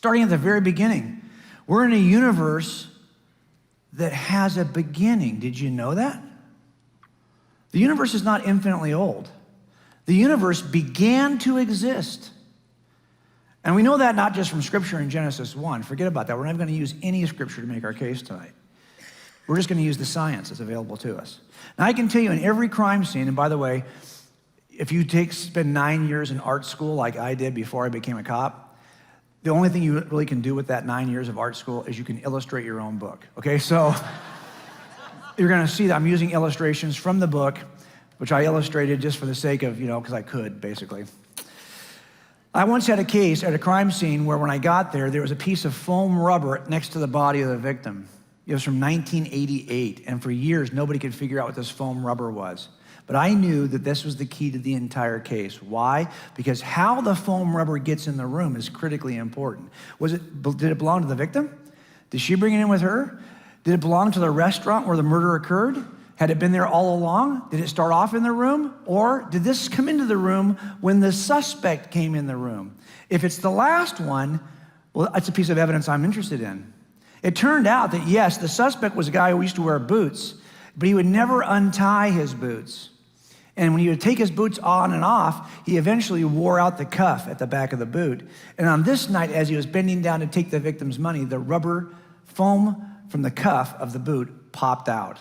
starting at the very beginning. We're in a universe that has a beginning. Did you know that? The universe is not infinitely old. The universe began to exist. And we know that not just from Scripture in Genesis 1. Forget about that. We're not going to use any Scripture to make our case tonight. We're just going to use the science that's available to us. Now, I can tell you in every crime scene, and by the way, if you spend 9 years in art school like I did before I became a cop, the only thing you really can do with that 9 years of art school is you can illustrate your own book, okay? So you're going to see that I'm using illustrations from the book, which I illustrated just for the sake of, because I could, basically. I once had a case at a crime scene where when I got there was a piece of foam rubber next to the body of the victim. It was from 1988, and for years, nobody could figure out what this foam rubber was. But I knew that this was the key to the entire case. Why? Because how the foam rubber gets in the room is critically important. Did it belong to the victim? Did she bring it in with her? Did it belong to the restaurant where the murder occurred? Had it been there all along? Did it start off in the room? Or did this come into the room when the suspect came in the room? If it's the last one, well, that's a piece of evidence I'm interested in. It turned out that, yes, the suspect was a guy who used to wear boots, but he would never untie his boots. And when he would take his boots on and off, he eventually wore out the cuff at the back of the boot. And on this night, as he was bending down to take the victim's money, the rubber foam from the cuff of the boot popped out.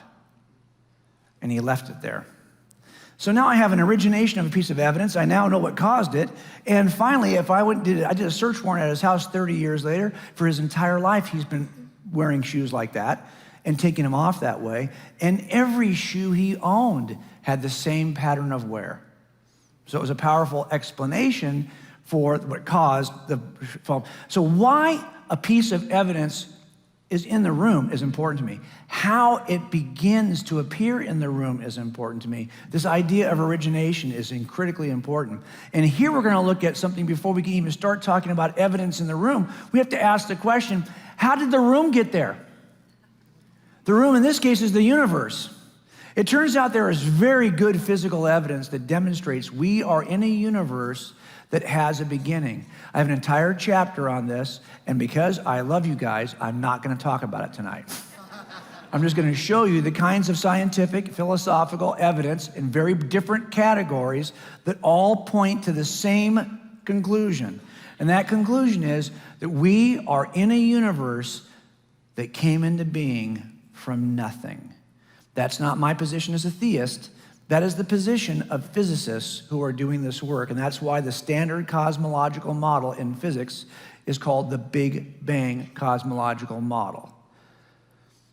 And he left it there. So now I have an origination of a piece of evidence. I now know what caused it. And finally, if I did a search warrant at his house 30 years later, for his entire life, he's been wearing shoes like that and taking them off that way. And every shoe he owned had the same pattern of wear. So it was a powerful explanation for what caused the foam. So why a piece of evidence is in the room is important to me. How it begins to appear in the room is important to me. This idea of origination is critically important. And here we're going to look at something before we can even start talking about evidence in the room. We have to ask the question, how did the room get there? The room in this case is the universe. It turns out there is very good physical evidence that demonstrates we are in a universe that has a beginning. I have an entire chapter on this, and because I love you guys, I'm not going to talk about it tonight. I'm just going to show you the kinds of scientific, philosophical evidence in very different categories that all point to the same conclusion. And that conclusion is that we are in a universe that came into being from nothing. That's not my position as a theist. That is the position of physicists who are doing this work, and that's why the standard cosmological model in physics is called the Big Bang cosmological model.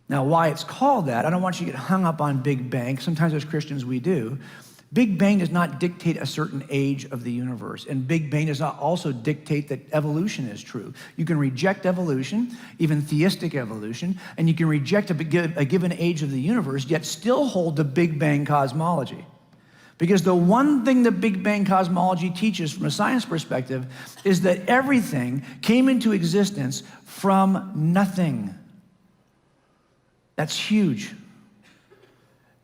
Now, why it's called that, I don't want you to get hung up on Big Bang. Sometimes as Christians we do. Big Bang does not dictate a certain age of the universe, and Big Bang does not also dictate that evolution is true. You can reject evolution, even theistic evolution, and you can reject a given age of the universe, yet still hold the Big Bang cosmology. Because the one thing the Big Bang cosmology teaches from a science perspective is that everything came into existence from nothing. That's huge.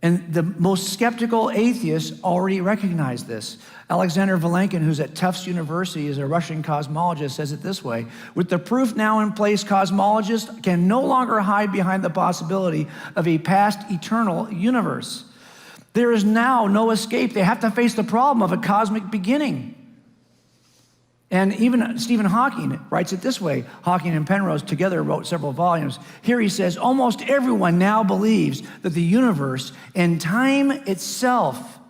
And the most skeptical atheists already recognize this. Alexander Vilenkin, who's at Tufts University, is a Russian cosmologist, says it this way: with the proof now in place, cosmologists can no longer hide behind the possibility of a past eternal universe. There is now no escape. They have to face the problem of a cosmic beginning. And even Stephen Hawking writes it this way. Hawking and Penrose together wrote several volumes. Here he says, almost everyone now believes that the universe and time itself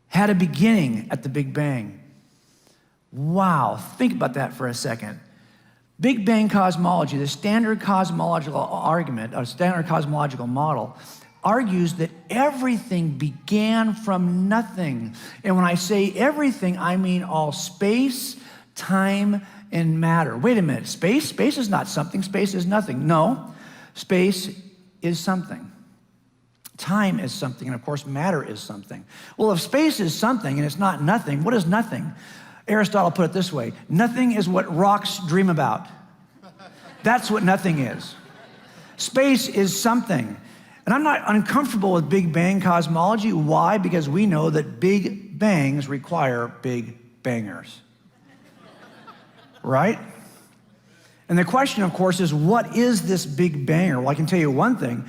had a beginning at the Big Bang. Wow, think about that for a second. Big Bang cosmology, the standard cosmological argument, or standard cosmological model, argues that everything began from nothing. And when I say everything, I mean all space, time, and matter. Wait a minute, space? Space is not something, space is nothing. No, space is something. Time is something, and of course, matter is something. Well, if space is something and it's not nothing, what is nothing? Aristotle put it this way: nothing is what rocks dream about. That's what nothing is. Space is something. And I'm not uncomfortable with Big Bang cosmology. Why? Because we know that big bangs require big bangers. Right? And the question, of course, is what is this Big Banger? Well, I can tell you one thing.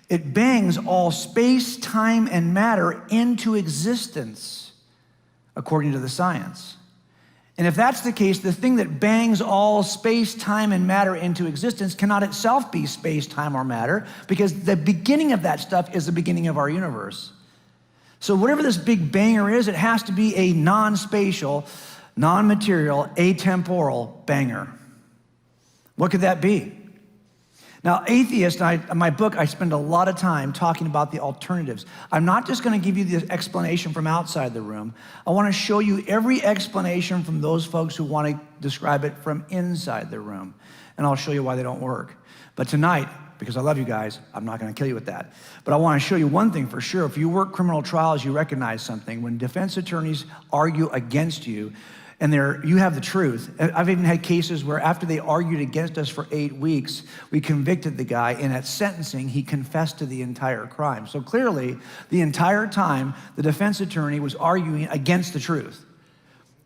It bangs all space, time, and matter into existence, according to the science. And if that's the case, the thing that bangs all space, time, and matter into existence cannot itself be space, time, or matter, because the beginning of that stuff is the beginning of our universe. So whatever this Big Banger is, it has to be a non-spatial, non-material, atemporal banger. What could that be? Now, atheists, in my book, I spend a lot of time talking about the alternatives. I'm not just going to give you the explanation from outside the room. I want to show you every explanation from those folks who want to describe it from inside the room. And I'll show you why they don't work. But tonight, because I love you guys, I'm not going to kill you with that. But I want to show you one thing for sure. If you work criminal trials, you recognize something. When defense attorneys argue against you, and you have the truth. I've even had cases where after they argued against us for 8 weeks, we convicted the guy, and at sentencing, he confessed to the entire crime. So clearly, the entire time, the defense attorney was arguing against the truth.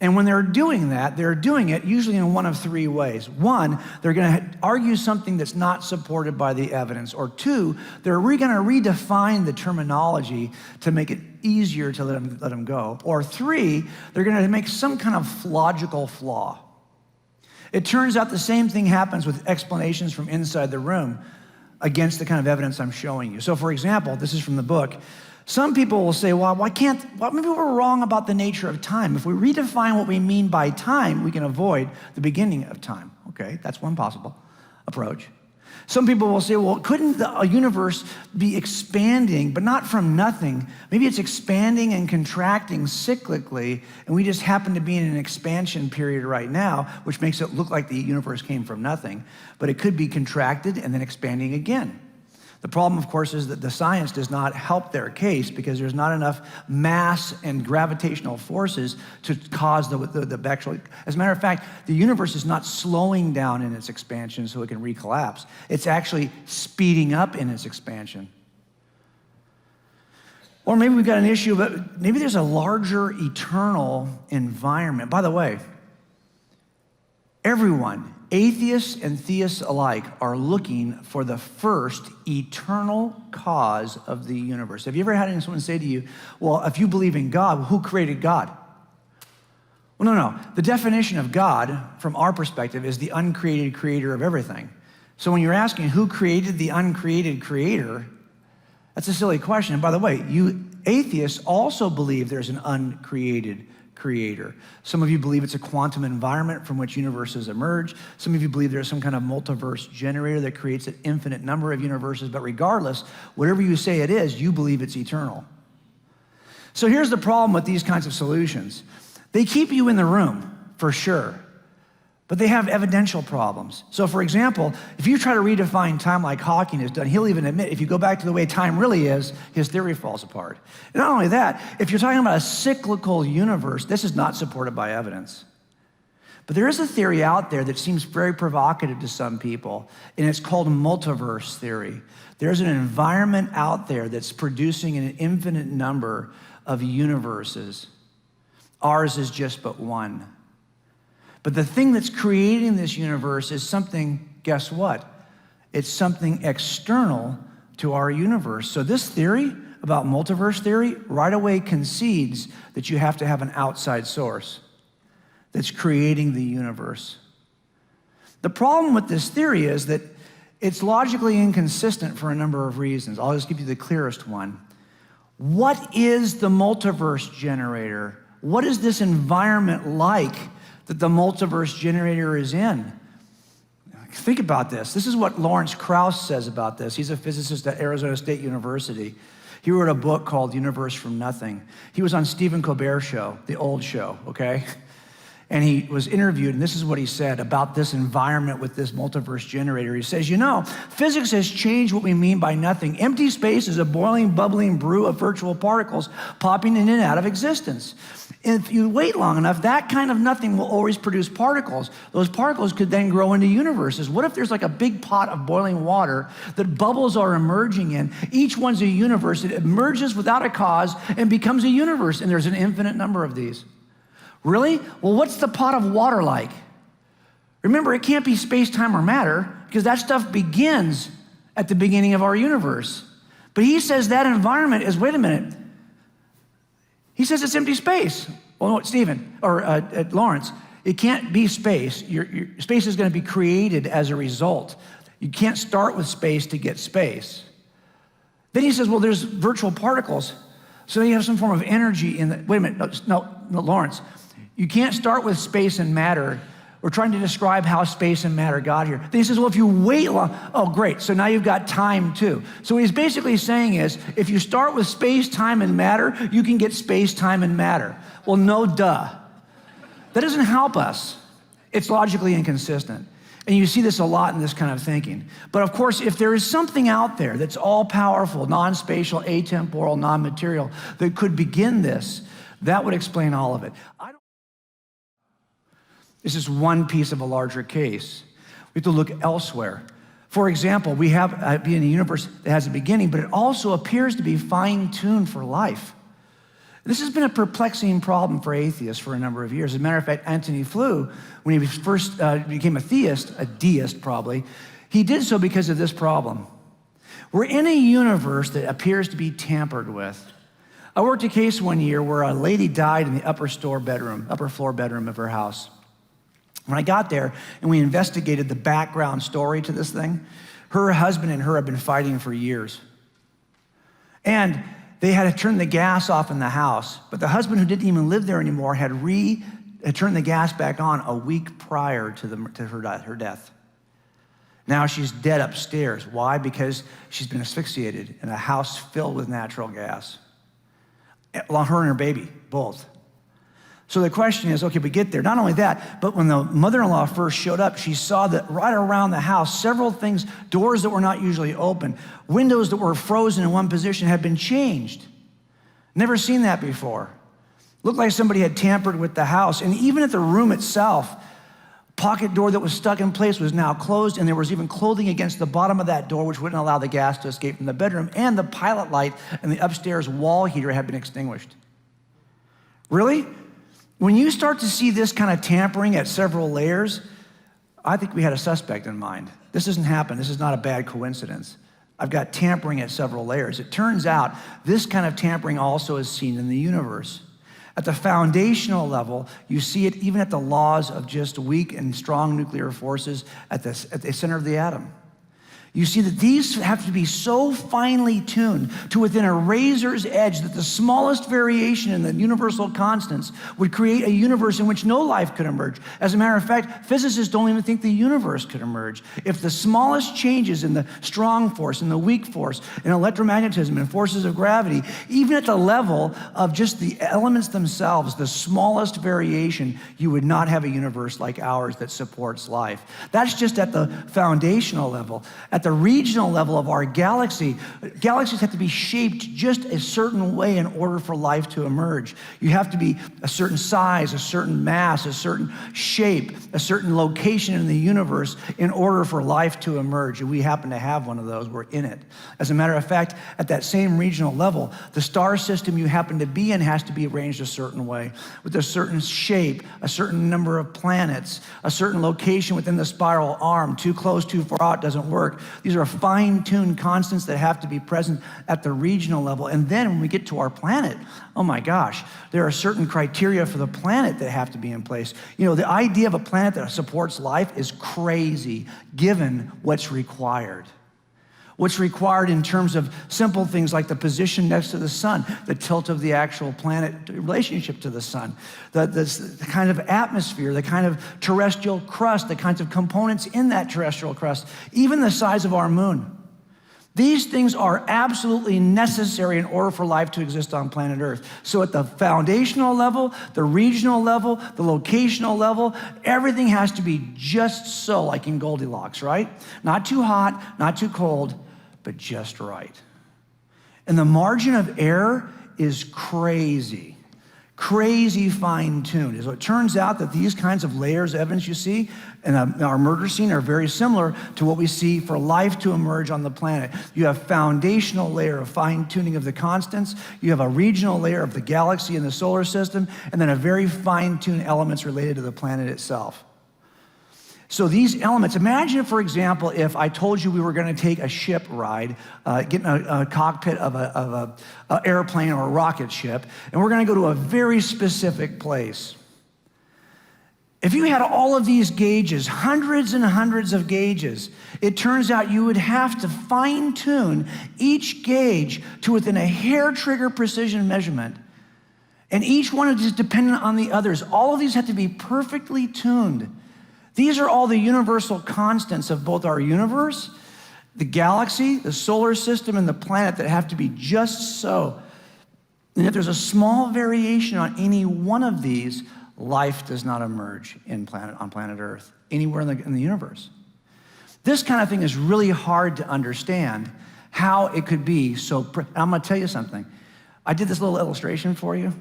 And when they're doing that, they're doing it usually in one of three ways. One, they're going to argue something that's not supported by the evidence. Or two, they're going to redefine the terminology to make it easier to let them go. Or three, they're going to make some kind of logical flaw. It turns out the same thing happens with explanations from inside the room against the kind of evidence I'm showing you. So for example, this is from the book. Some people will say, well, maybe we're wrong about the nature of time. If we redefine what we mean by time, we can avoid the beginning of time. Okay, that's one possible approach. Some people will say, well, couldn't a universe be expanding, but not from nothing? Maybe it's expanding and contracting cyclically, and we just happen to be in an expansion period right now, which makes it look like the universe came from nothing. But it could be contracted and then expanding again. The problem, of course, is that the science does not help their case because there's not enough mass and gravitational forces to cause the actual. As a matter of fact, the universe is not slowing down in its expansion so it can recollapse. It's actually speeding up in its expansion. Or maybe we've got an issue, but maybe there's a larger eternal environment. By the way, everyone, atheists and theists alike, are looking for the first eternal cause of the universe. Have you ever had someone say to you, well, if you believe in God, who created God? Well, no. The definition of God, from our perspective, is the uncreated creator of everything. So when you're asking who created the uncreated creator, that's a silly question. And by the way, you atheists also believe there's an uncreated creator. Some of you believe it's a quantum environment from which universes emerge. Some of you believe there's some kind of multiverse generator that creates an infinite number of universes. But regardless, whatever you say it is, you believe it's eternal. So here's the problem with these kinds of solutions. They keep you in the room, for sure, but they have evidential problems. So for example, if you try to redefine time like Hawking has done, he'll even admit if you go back to the way time really is, his theory falls apart. And not only that, if you're talking about a cyclical universe, this is not supported by evidence. But there is a theory out there that seems very provocative to some people, and it's called multiverse theory. There's an environment out there that's producing an infinite number of universes. Ours is just but one. But the thing that's creating this universe is something, guess what? It's something external to our universe. So this theory about multiverse theory right away concedes that you have to have an outside source that's creating the universe. The problem with this theory is that it's logically inconsistent for a number of reasons. I'll just give you the clearest one. What is the multiverse generator? What is this environment like that the multiverse generator is in? Think about this. This is what Lawrence Krauss says about this. He's a physicist at Arizona State University. He wrote a book called Universe from Nothing. He was on Stephen Colbert's show, the old show, okay? And he was interviewed, and this is what he said about this environment with this multiverse generator. He says, physics has changed what we mean by nothing. Empty space is a boiling, bubbling brew of virtual particles popping in and out of existence. And if you wait long enough, that kind of nothing will always produce particles. Those particles could then grow into universes. What if there's like a big pot of boiling water that bubbles are emerging in? Each one's a universe. It emerges without a cause and becomes a universe, and there's an infinite number of these. Really? Well, what's the pot of water like? Remember, it can't be space, time, or matter because that stuff begins at the beginning of our universe. But he says that environment is, wait a minute, he says it's empty space. Well, no, Stephen, or Lawrence, it can't be space. Your space is going to be created as a result. You can't start with space to get space. Then he says, well, there's virtual particles. So you have some form of energy in the, wait a minute, no, Lawrence, you can't start with space and matter. We're trying to describe how space and matter got here. Then he says, well, if you wait long, oh, great, so now you've got time too. So what he's basically saying is, if you start with space, time, and matter, you can get space, time, and matter. Well, no duh. That doesn't help us. It's logically inconsistent. And you see this a lot in this kind of thinking. But of course, if there is something out there that's all-powerful, non-spatial, atemporal, non-material, that could begin this, that would explain all of it. This is one piece of a larger case. We have to look elsewhere. For example, we have being a universe that has a beginning, but it also appears to be fine-tuned for life. This has been a perplexing problem for atheists for a number of years. As a matter of fact, Antony Flew, when he first became a theist, a deist probably, he did so because of this problem. We're in a universe that appears to be tampered with. I worked a case one year where a lady died in the upper floor bedroom of her house. When I got there and we investigated the background story to this thing, her husband and her had been fighting for years. And they had to turn the gas off in the house, but the husband, who didn't even live there anymore, had turned the gas back on a week prior to her death. Now she's dead upstairs. Why? Because she's been asphyxiated in a house filled with natural gas. Along her and her baby, both. So the question is, okay, we get there. Not only that, but when the mother-in-law first showed up, she saw that right around the house, several things, doors that were not usually open, windows that were frozen in one position had been changed. Never seen that before. Looked like somebody had tampered with the house. And even at the room itself, pocket door that was stuck in place was now closed, and there was even clothing against the bottom of that door, which wouldn't allow the gas to escape from the bedroom, and the pilot light and the upstairs wall heater had been extinguished. Really? When you start to see this kind of tampering at several layers, I think we had a suspect in mind. This doesn't happen. This is not a bad coincidence. I've got tampering at several layers. It turns out this kind of tampering also is seen in the universe. At the foundational level, you see it even at the laws of just weak and strong nuclear forces at the center of the atom. You see that these have to be so finely tuned to within a razor's edge that the smallest variation in the universal constants would create a universe in which no life could emerge. As a matter of fact, physicists don't even think the universe could emerge. If the smallest changes in the strong force and the weak force in electromagnetism and forces of gravity, even at the level of just the elements themselves, the smallest variation, you would not have a universe like ours that supports life. That's just at the foundational level. At the regional level of our galaxy, galaxies have to be shaped just a certain way in order for life to emerge. You have to be a certain size, a certain mass, a certain shape, a certain location in the universe in order for life to emerge. And we happen to have one of those. We're in it. As a matter of fact, at that same regional level, the star system you happen to be in has to be arranged a certain way, with a certain shape, a certain number of planets, a certain location within the spiral arm. Too close, too far out doesn't work. These are fine-tuned constants that have to be present at the regional level. And then when we get to our planet, oh my gosh, there are certain criteria for the planet that have to be in place. You know, the idea of a planet that supports life is crazy, given what's required. What's required in terms of simple things like the position next to the sun, the tilt of the actual planet relationship to the sun, the kind of atmosphere, the kind of terrestrial crust, the kinds of components in that terrestrial crust, even the size of our moon. These things are absolutely necessary in order for life to exist on planet Earth. So at the foundational level, the regional level, the locational level, everything has to be just so, like in Goldilocks, right? Not too hot, not too cold, but just right. And the margin of error is crazy fine-tuned. So it turns out that these kinds of layers of evidence you see in our murder scene are very similar to what we see for life to emerge on the planet. You have foundational layer of fine-tuning of the constants, you have a regional layer of the galaxy and the solar system, and then a very fine-tuned elements related to the planet itself. So these elements, imagine, for example, if I told you we were going to take a ship ride, get in a cockpit of a airplane or a rocket ship, and we're going to go to a very specific place. If you had all of these gauges, hundreds and hundreds of gauges, it turns out you would have to fine-tune each gauge to within a hair-trigger precision measurement. And each one is dependent on the others. All of these have to be perfectly tuned. These are all the universal constants of both our universe, the galaxy, the solar system, and the planet that have to be just so. And if there's a small variation on any one of these, life does not emerge on planet Earth, anywhere in the universe. This kind of thing is really hard to understand, how it could be so. I'm going to tell you something. I did this little illustration for you.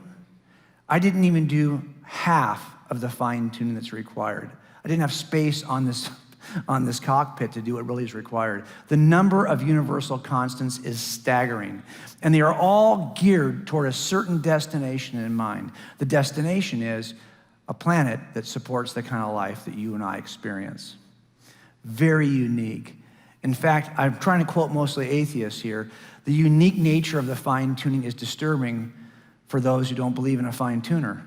I didn't even do half of the fine tuning that's required. I didn't have space on this cockpit to do what really is required. The number of universal constants is staggering, and they are all geared toward a certain destination in mind. The destination is a planet that supports the kind of life that you and I experience. Very unique. In fact, I'm trying to quote mostly atheists here. The unique nature of the fine tuning is disturbing for those who don't believe in a fine tuner.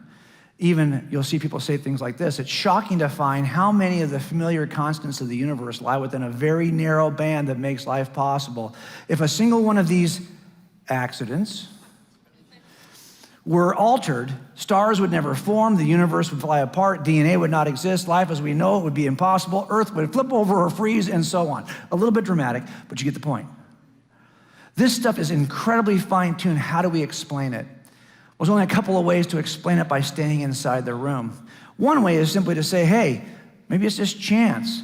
Even, you'll see people say things like this: it's shocking to find how many of the familiar constants of the universe lie within a very narrow band that makes life possible. If a single one of these accidents were altered, stars would never form, the universe would fly apart, DNA would not exist, life as we know it would be impossible, Earth would flip over or freeze, and so on. A little bit dramatic, but you get the point. This stuff is incredibly fine-tuned. How do we explain it? Well, there's only a couple of ways to explain it by staying inside the room. One way is simply to say, hey, maybe it's just chance.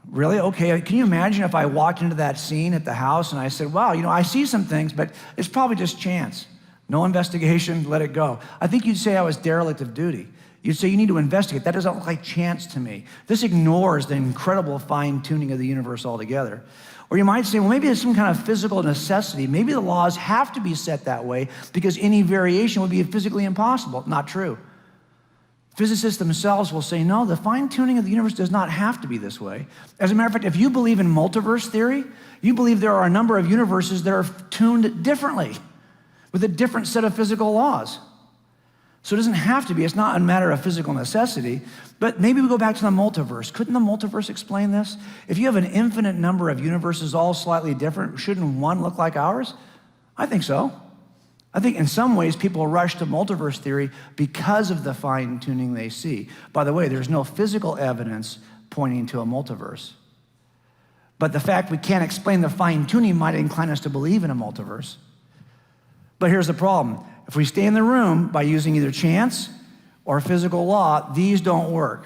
Really? Okay, can you imagine if I walked into that scene at the house and I said, wow, I see some things, but it's probably just chance. No investigation, let it go. I think you'd say I was derelict of duty. You'd say you need to investigate. That doesn't look like chance to me. This ignores the incredible fine-tuning of the universe altogether. Or you might say, well, maybe there's some kind of physical necessity. Maybe the laws have to be set that way because any variation would be physically impossible. Not true. Physicists themselves will say, no, the fine-tuning of the universe does not have to be this way. As a matter of fact, if you believe in multiverse theory, you believe there are a number of universes that are tuned differently with a different set of physical laws. So it doesn't have to be. It's not a matter of physical necessity. But maybe we go back to the multiverse. Couldn't the multiverse explain this? If you have an infinite number of universes all slightly different, shouldn't one look like ours? I think so. I think in some ways people rush to multiverse theory because of the fine-tuning they see. By the way, there's no physical evidence pointing to a multiverse. But the fact we can't explain the fine-tuning might incline us to believe in a multiverse. But here's the problem. If we stay in the room by using either chance or physical law, these don't work.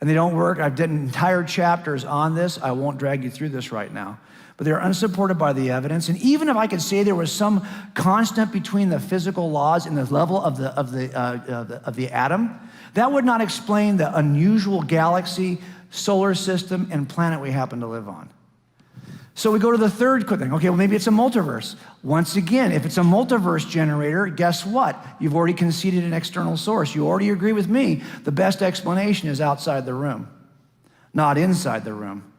And they don't work. I've done entire chapters on this. I won't drag you through this right now. But they're unsupported by the evidence. And even if I could say there was some constant between the physical laws and the level of the atom, that would not explain the unusual galaxy, solar system, and planet we happen to live on. So we go to the third quick thing. Okay, well, maybe it's a multiverse. Once again, if it's a multiverse generator, guess what? You've already conceded an external source. You already agree with me. The best explanation is outside the room, not inside the room.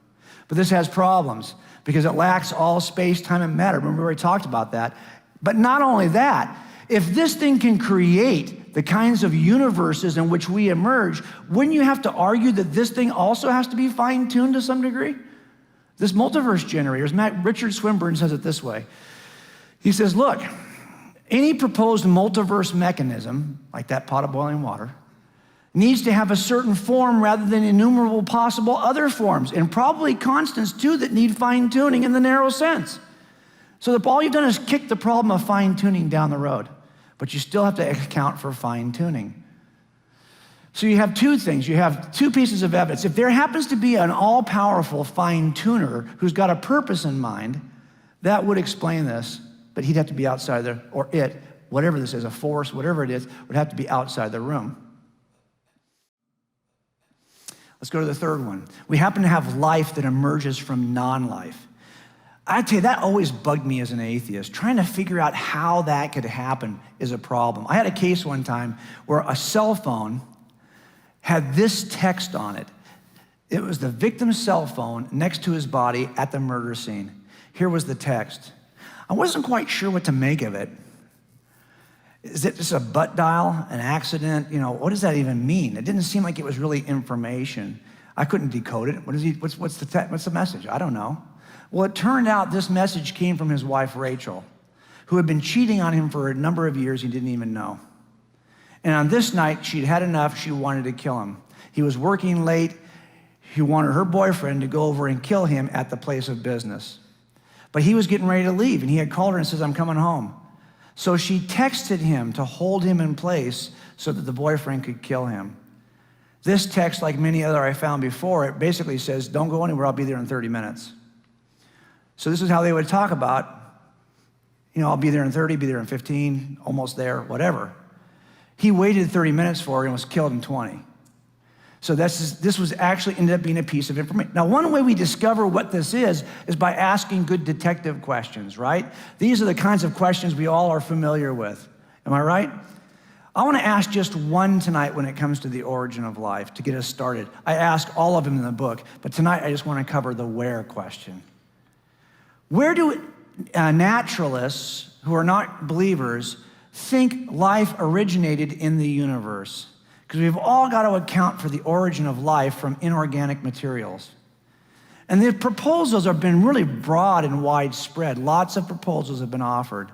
But this has problems because it lacks all space, time, and matter. Remember, we already talked about that. But not only that, if this thing can create the kinds of universes in which we emerge, wouldn't you have to argue that this thing also has to be fine-tuned to some degree? This multiverse generator, Richard Swinburne says it this way. He says, look, any proposed multiverse mechanism, like that pot of boiling water, needs to have a certain form rather than innumerable possible other forms, and probably constants too that need fine-tuning in the narrow sense. So that all you've done is kick the problem of fine-tuning down the road, but you still have to account for fine-tuning. So you have two things. You have two pieces of evidence. If there happens to be an all-powerful fine-tuner who's got a purpose in mind, that would explain this, but he'd have to be outside the, or it, whatever this is, a force, whatever it is, would have to be outside the room. Let's go to the third one. We happen to have life that emerges from non-life. I tell you, that always bugged me as an atheist. Trying to figure out how that could happen is a problem. I had a case one time where a cell phone had this text on it. It was the victim's cell phone next to his body at the murder scene. Here was the text. I wasn't quite sure what to make of it. Is it just a butt dial, an accident? What does that even mean? It didn't seem like it was really information. I couldn't decode it. What's the message? I don't know. Well, it turned out this message came from his wife, Rachel, who had been cheating on him for a number of years he didn't even know. And on this night, she'd had enough. She wanted to kill him. He was working late. He wanted her boyfriend to go over and kill him at the place of business. But he was getting ready to leave, and he had called her and says, I'm coming home. So she texted him to hold him in place so that the boyfriend could kill him. This text, like many other I found before, it basically says, don't go anywhere, I'll be there in 30 minutes. So this is how they would talk about, I'll be there in 30, be there in 15, almost there, whatever. He waited 30 minutes for her and was killed in 20. So this was actually ended up being a piece of information. Now, one way we discover what this is by asking good detective questions, right? These are the kinds of questions we all are familiar with. Am I right? I want to ask just one tonight when it comes to the origin of life to get us started. I ask all of them in the book, but tonight I just want to cover the where question. Where do naturalists who are not believers think life originated in the universe? Because we've all got to account for the origin of life from inorganic materials. And the proposals have been really broad and widespread. Lots of proposals have been offered.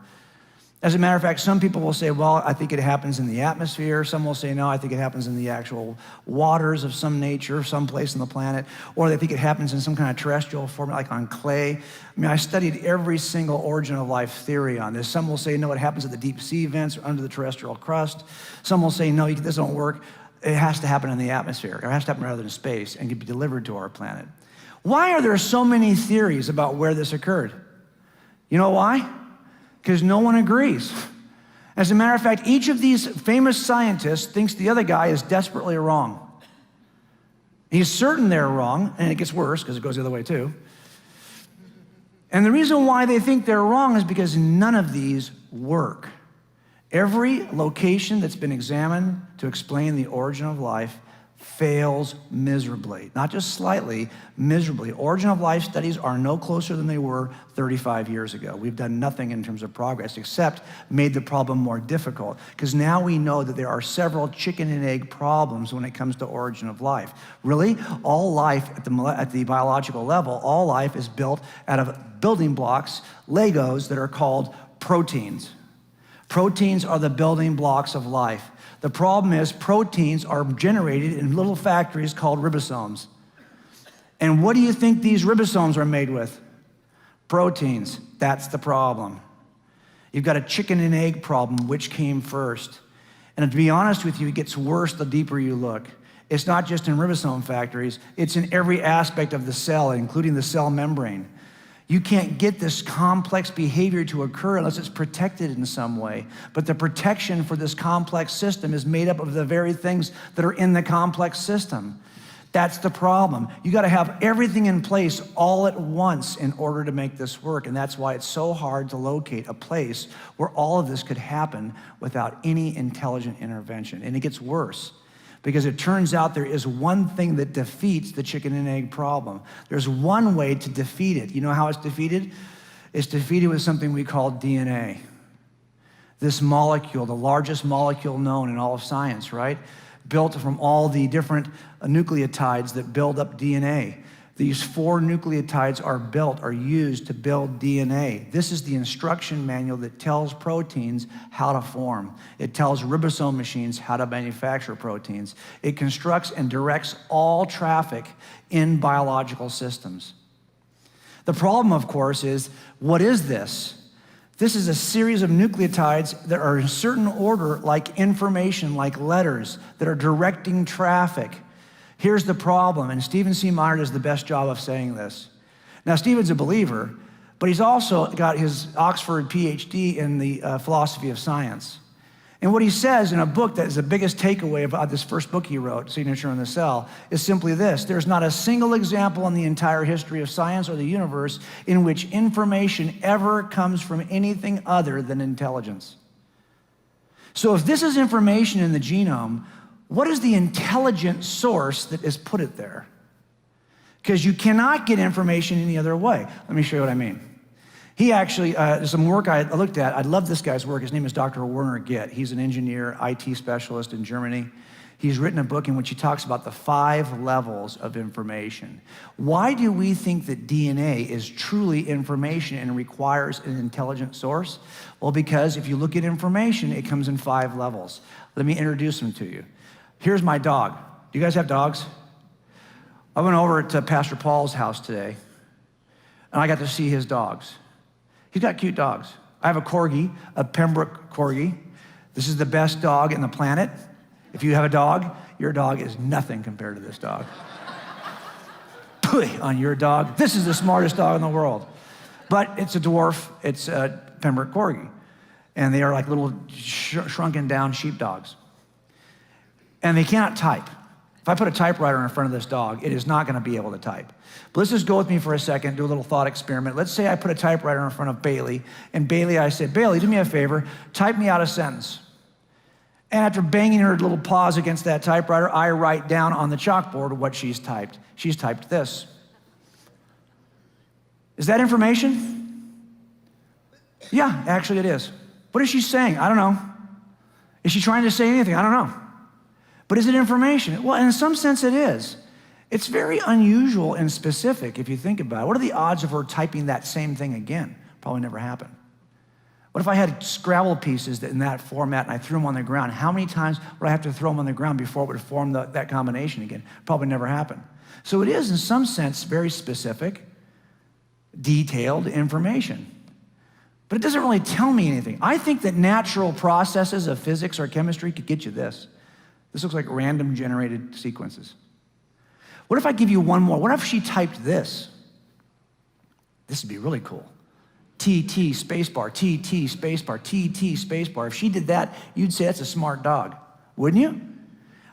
As a matter of fact, some people will say, well, I think it happens in the atmosphere. Some will say, no, I think it happens in the actual waters of some nature, someplace on the planet. Or they think it happens in some kind of terrestrial form, like on clay. I studied every single origin of life theory on this. Some will say, no, it happens at the deep sea vents or under the terrestrial crust. Some will say, no, this don't work. It has to happen in the atmosphere. It has to happen rather than space and can be delivered to our planet. Why are there so many theories about where this occurred? You know why? Because no one agrees. As a matter of fact, each of these famous scientists thinks the other guy is desperately wrong. He's certain they're wrong, and it gets worse because it goes the other way too. And the reason why they think they're wrong is because none of these work. Every location that's been examined to explain the origin of life fails miserably. Not just slightly, miserably. Origin of life studies are no closer than they were 35 years ago. We've done nothing in terms of progress except made the problem more difficult, because now we know that there are several chicken and egg problems when it comes to origin of life. Really, all life at the biological level, all life is built out of building blocks, Legos, that are called proteins. Proteins are the building blocks of life. The problem is proteins are generated in little factories called ribosomes. And what do you think these ribosomes are made with? Proteins. That's the problem. You've got a chicken and egg problem. Which came first? And to be honest with you, it gets worse the deeper you look. It's not just in ribosome factories. It's in every aspect of the cell, including the cell membrane. You can't get this complex behavior to occur unless it's protected in some way. But the protection for this complex system is made up of the very things that are in the complex system. That's the problem. You got to have everything in place all at once in order to make this work. And that's why it's so hard to locate a place where all of this could happen without any intelligent intervention. And it gets worse, because it turns out there is one thing that defeats the chicken and egg problem. There's one way to defeat it. You know how it's defeated? It's defeated with something we call DNA. This molecule, the largest molecule known in all of science, right? Built from all the different nucleotides that build up DNA. These 4 nucleotides are used to build DNA. This is the instruction manual that tells proteins how to form. It tells ribosome machines how to manufacture proteins. It constructs and directs all traffic in biological systems. The problem, of course, is, what is this? This is a series of nucleotides that are in a certain order, like information, like letters, that are directing traffic. Here's the problem, and Stephen C. Meyer does the best job of saying this. Now, Stephen's a believer, but he's also got his Oxford PhD in the philosophy of science. And what he says in a book that is the biggest takeaway about this first book he wrote, Signature in the Cell, is simply this: there's not a single example in the entire history of science or the universe in which information ever comes from anything other than intelligence. So if this is information in the genome, what is the intelligent source that has put it there? because you cannot get information any other way. Let me show you what I mean. He actually, there's some work I looked at. I love this guy's work. His name is Dr. Werner Gitt. He's an engineer, IT specialist in Germany. He's written a book in which he talks about the 5 levels of information. Why do we think that DNA is truly information and requires an intelligent source? Well, because if you look at information, it comes in 5 levels. Let me introduce them to you. Here's my dog. Do you guys have dogs? I went over to Pastor Paul's house today, and I got to see his dogs. He's got cute dogs. I have a Corgi, a Pembroke Corgi. This is the best dog in the planet. If you have a dog, your dog is nothing compared to this dog. Pooey on your dog. This is the smartest dog in the world. But it's a dwarf. It's a Pembroke Corgi. And they are like little shrunken down sheepdogs. And they cannot type. If I put a typewriter in front of this dog, it is not going to be able to type. But let's just go with me for a second, do a little thought experiment. Let's say I put a typewriter in front of Bailey, and Bailey, I said, Bailey, do me a favor, type me out a sentence. And after banging her little paws against that typewriter, I write down on the chalkboard what she's typed. She's typed this. Is that information? Yeah, actually it is. What is she saying? I don't know. Is she trying to say anything? I don't know. But is it information? Well, in some sense it is. It's very unusual and specific if you think about it. What are the odds of her typing that same thing again? Probably never happened. What if I had Scrabble pieces in that format and I threw them on the ground? How many times would I have to throw them on the ground before it would form that combination again? Probably never happened. So it is, in some sense, very specific, detailed information. But it doesn't really tell me anything. I think that natural processes of physics or chemistry could get you this. This looks like random generated sequences. What if I give you one more? What if she typed this? This would be really cool. TT spacebar, TT spacebar, TT spacebar. If she did that, you'd say that's a smart dog, wouldn't you?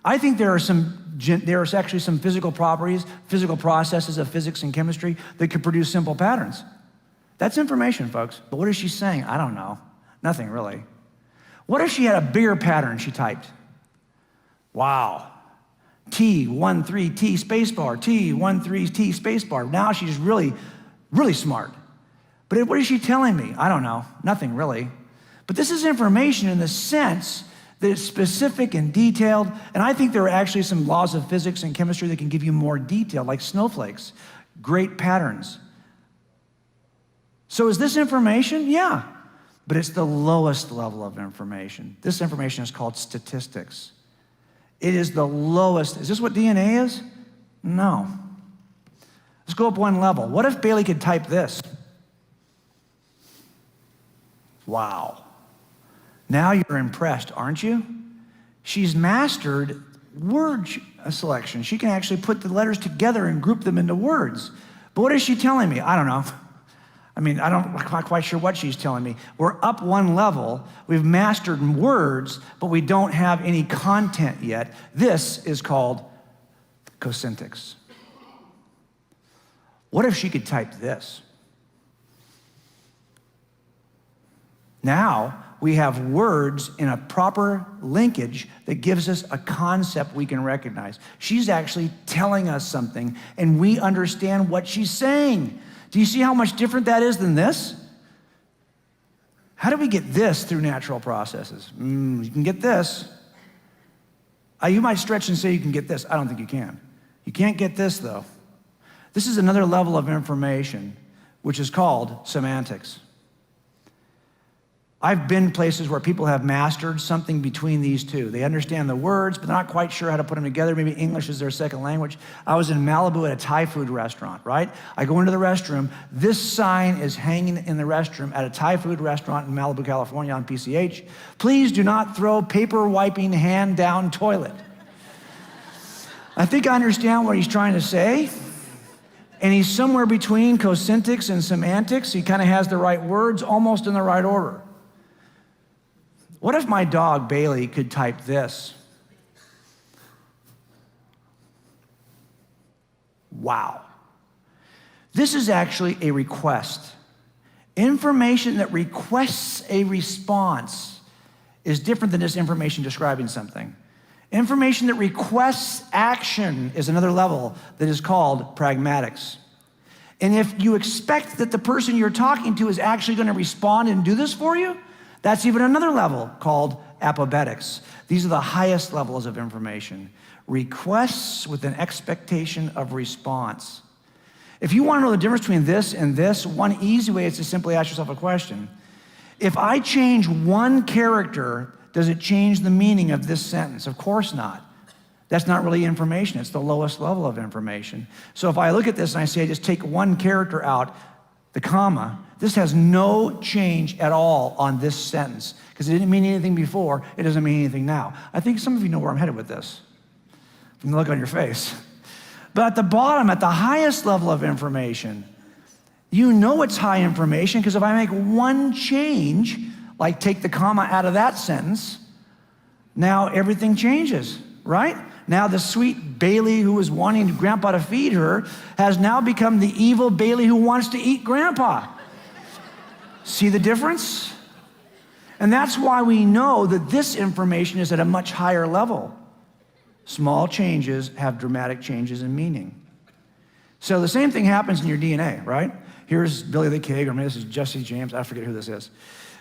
I think there are actually some physical properties, physical processes of physics and chemistry that could produce simple patterns. That's information, folks. But what is she saying? I don't know. Nothing really. What if she had a bigger pattern she typed? Wow. T13 T spacebar, T13 T spacebar. Now she's really, really smart. But what is she telling me? I don't know. Nothing really. But this is information in the sense that it's specific and detailed. And I think there are actually some laws of physics and chemistry that can give you more detail, like snowflakes, great patterns. So is this information? Yeah. But it's the lowest level of information. This information is called statistics. It is the lowest. Is this what DNA is? No. Let's go up one level. What if Bailey could type this? Wow. Now you're impressed, aren't you? She's mastered word selection. She can actually put the letters together and group them into words. But what is she telling me? I don't know. I'm not quite sure what she's telling me. We're up one level. We've mastered words, but we don't have any content yet. This is called cosyntax. What if she could type this? Now we have words in a proper linkage that gives us a concept we can recognize. She's actually telling us something, and we understand what she's saying. Do you see how much different that is than this? How do we get this through natural processes? You can get this. You might stretch and say you can get this. I don't think you can. You can't get this, though. This is another level of information, which is called semantics. I've been places where people have mastered something between these two. They understand the words, but they're not quite sure how to put them together. Maybe English is their second language. I was in Malibu at a Thai food restaurant, right? I go into the restroom. This sign is hanging in the restroom at a Thai food restaurant in Malibu, California on PCH. Please do not throw paper wiping hand down toilet. I think I understand what he's trying to say. And he's somewhere between cosyntax and semantics. He kind of has the right words, almost in the right order. What if my dog, Bailey, could type this? Wow. This is actually a request. Information that requests a response is different than just information describing something. Information that requests action is another level that is called pragmatics. And if you expect that the person you're talking to is actually going to respond and do this for you, that's even another level called apopetics. These are the highest levels of information. Requests with an expectation of response. If you want to know the difference between this and this, one easy way is to simply ask yourself a question. If I change one character, does it change the meaning of this sentence? Of course not. That's not really information. It's the lowest level of information. So if I look at this and I say, I just take one character out, the comma, this has no change at all on this sentence because it didn't mean anything before. It doesn't mean anything now. I think some of you know where I'm headed with this from the look on your face. But at the bottom, at the highest level of information, you know it's high information because if I make one change, like take the comma out of that sentence, now everything changes, right? Now the sweet Bailey who was wanting Grandpa to feed her has now become the evil Bailey who wants to eat Grandpa. See the difference? And that's why we know that this information is at a much higher level. Small changes have dramatic changes in meaning. So the same thing happens in your DNA, right? Here's Billy the Kid, or maybe this is Jesse James, I forget who this is.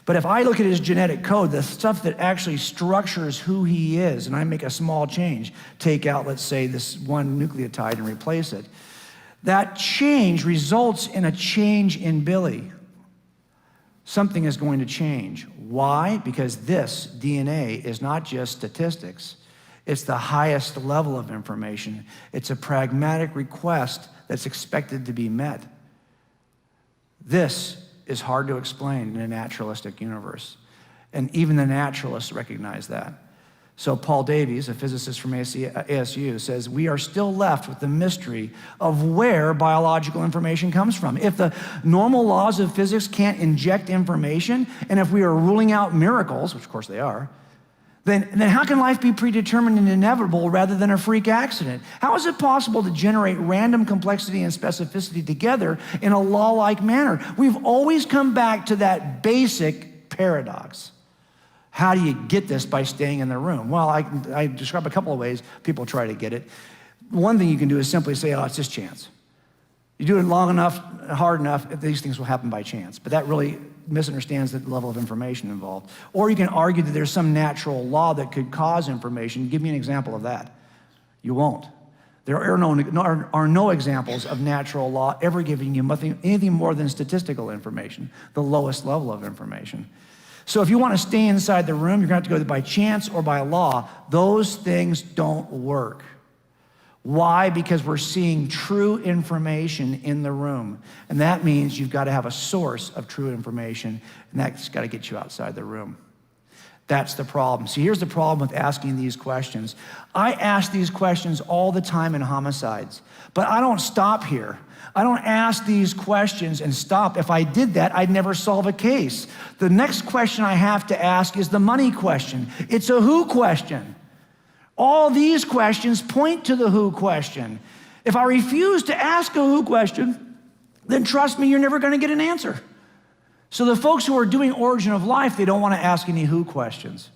But if I look at his genetic code, the stuff that actually structures who he is, and I make a small change, take out, let's say, this one nucleotide and replace it, that change results in a change in Billy. Something is going to change. Why? Because this DNA is not just statistics. It's the highest level of information. It's a pragmatic request that's expected to be met. This is hard to explain in a naturalistic universe. And even the naturalists recognize that. So Paul Davies, a physicist from ASU, says, we are still left with the mystery of where biological information comes from. If the normal laws of physics can't inject information, and if we are ruling out miracles, which of course they are, then how can life be predetermined and inevitable rather than a freak accident? How is it possible to generate random complexity and specificity together in a law-like manner? We've always come back to that basic paradox. How do you get this by staying in the room? Well, I describe a couple of ways people try to get it. One thing you can do is simply say, oh, it's just chance. You do it long enough, hard enough, these things will happen by chance. But that really misunderstands the level of information involved. Or you can argue that there's some natural law that could cause information. Give me an example of that. You won't. There are no examples of natural law ever giving you anything more than statistical information, the lowest level of information. So if you want to stay inside the room, you're going to have to go by chance or by law. Those things don't work. Why? Because we're seeing true information in the room. And that means you've got to have a source of true information, and that's got to get you outside the room. That's the problem. See, here's the problem with asking these questions. I ask these questions all the time in homicides, but I don't stop here. I don't ask these questions and stop. If I did that, I'd never solve a case. The next question I have to ask is the money question. It's a who question. All these questions point to the who question. If I refuse to ask a who question, then trust me, you're never going to get an answer. So the folks who are doing Origin of Life, they don't want to ask any who questions.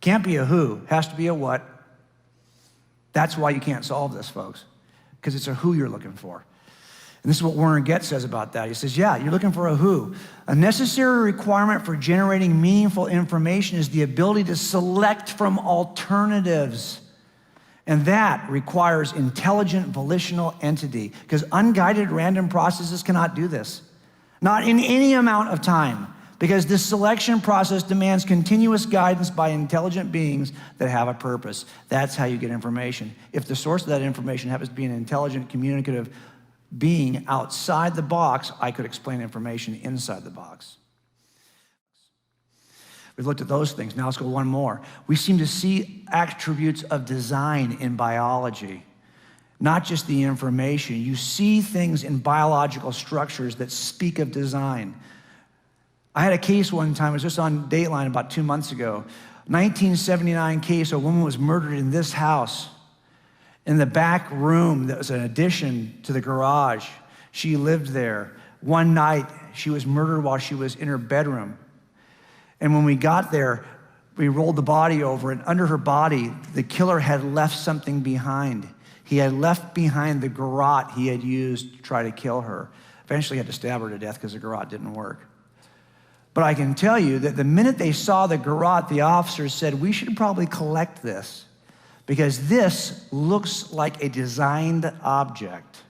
Can't be a who, has to be a what. That's why you can't solve this, folks, because it's a who you're looking for. And this is what Warren Getz says about that. He says, yeah, you're looking for a who. A necessary requirement for generating meaningful information is the ability to select from alternatives. And that requires intelligent volitional entity, because unguided random processes cannot do this. Not in any amount of time, because this selection process demands continuous guidance by intelligent beings that have a purpose. That's how you get information. If the source of that information happens to be an intelligent, communicative being outside the box, I could explain information inside the box. We've looked at those things. Now let's go one more. We seem to see attributes of design in biology, not just the information. You see things in biological structures that speak of design. I had a case one time, it was just on Dateline about 2 months ago. 1979 case, a woman was murdered in this house. In the back room, that was an addition to the garage. She lived there. One night, she was murdered while she was in her bedroom. And when we got there, We rolled the body over, and under her body, the killer had left something behind. He had left behind the garrote he had used to try to kill her. Eventually, he had to stab her to death because the garrote didn't work. But I can tell you that the minute they saw the garrote, the officers said, we should probably collect this because this looks like a designed object.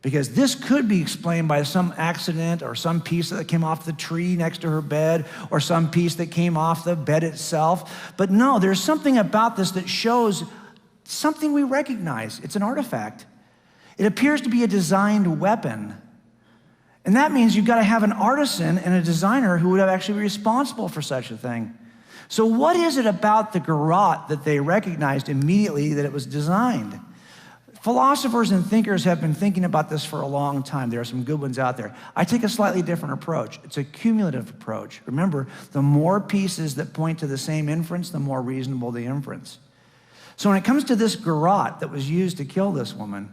Because this could be explained by some accident or some piece that came off the tree next to her bed or some piece that came off the bed itself. But no, there's something about this that shows something we recognize. It's an artifact. It appears to be a designed weapon. And that means you've got to have an artisan and a designer who would have actually be responsible for such a thing. So what is it about the garrote that they recognized immediately that it was designed? Philosophers and thinkers have been thinking about this for a long time. There are some good ones out there. I take a slightly different approach. It's a cumulative approach. Remember, the more pieces that point to the same inference, the more reasonable the inference. So when it comes to this garrote that was used to kill this woman,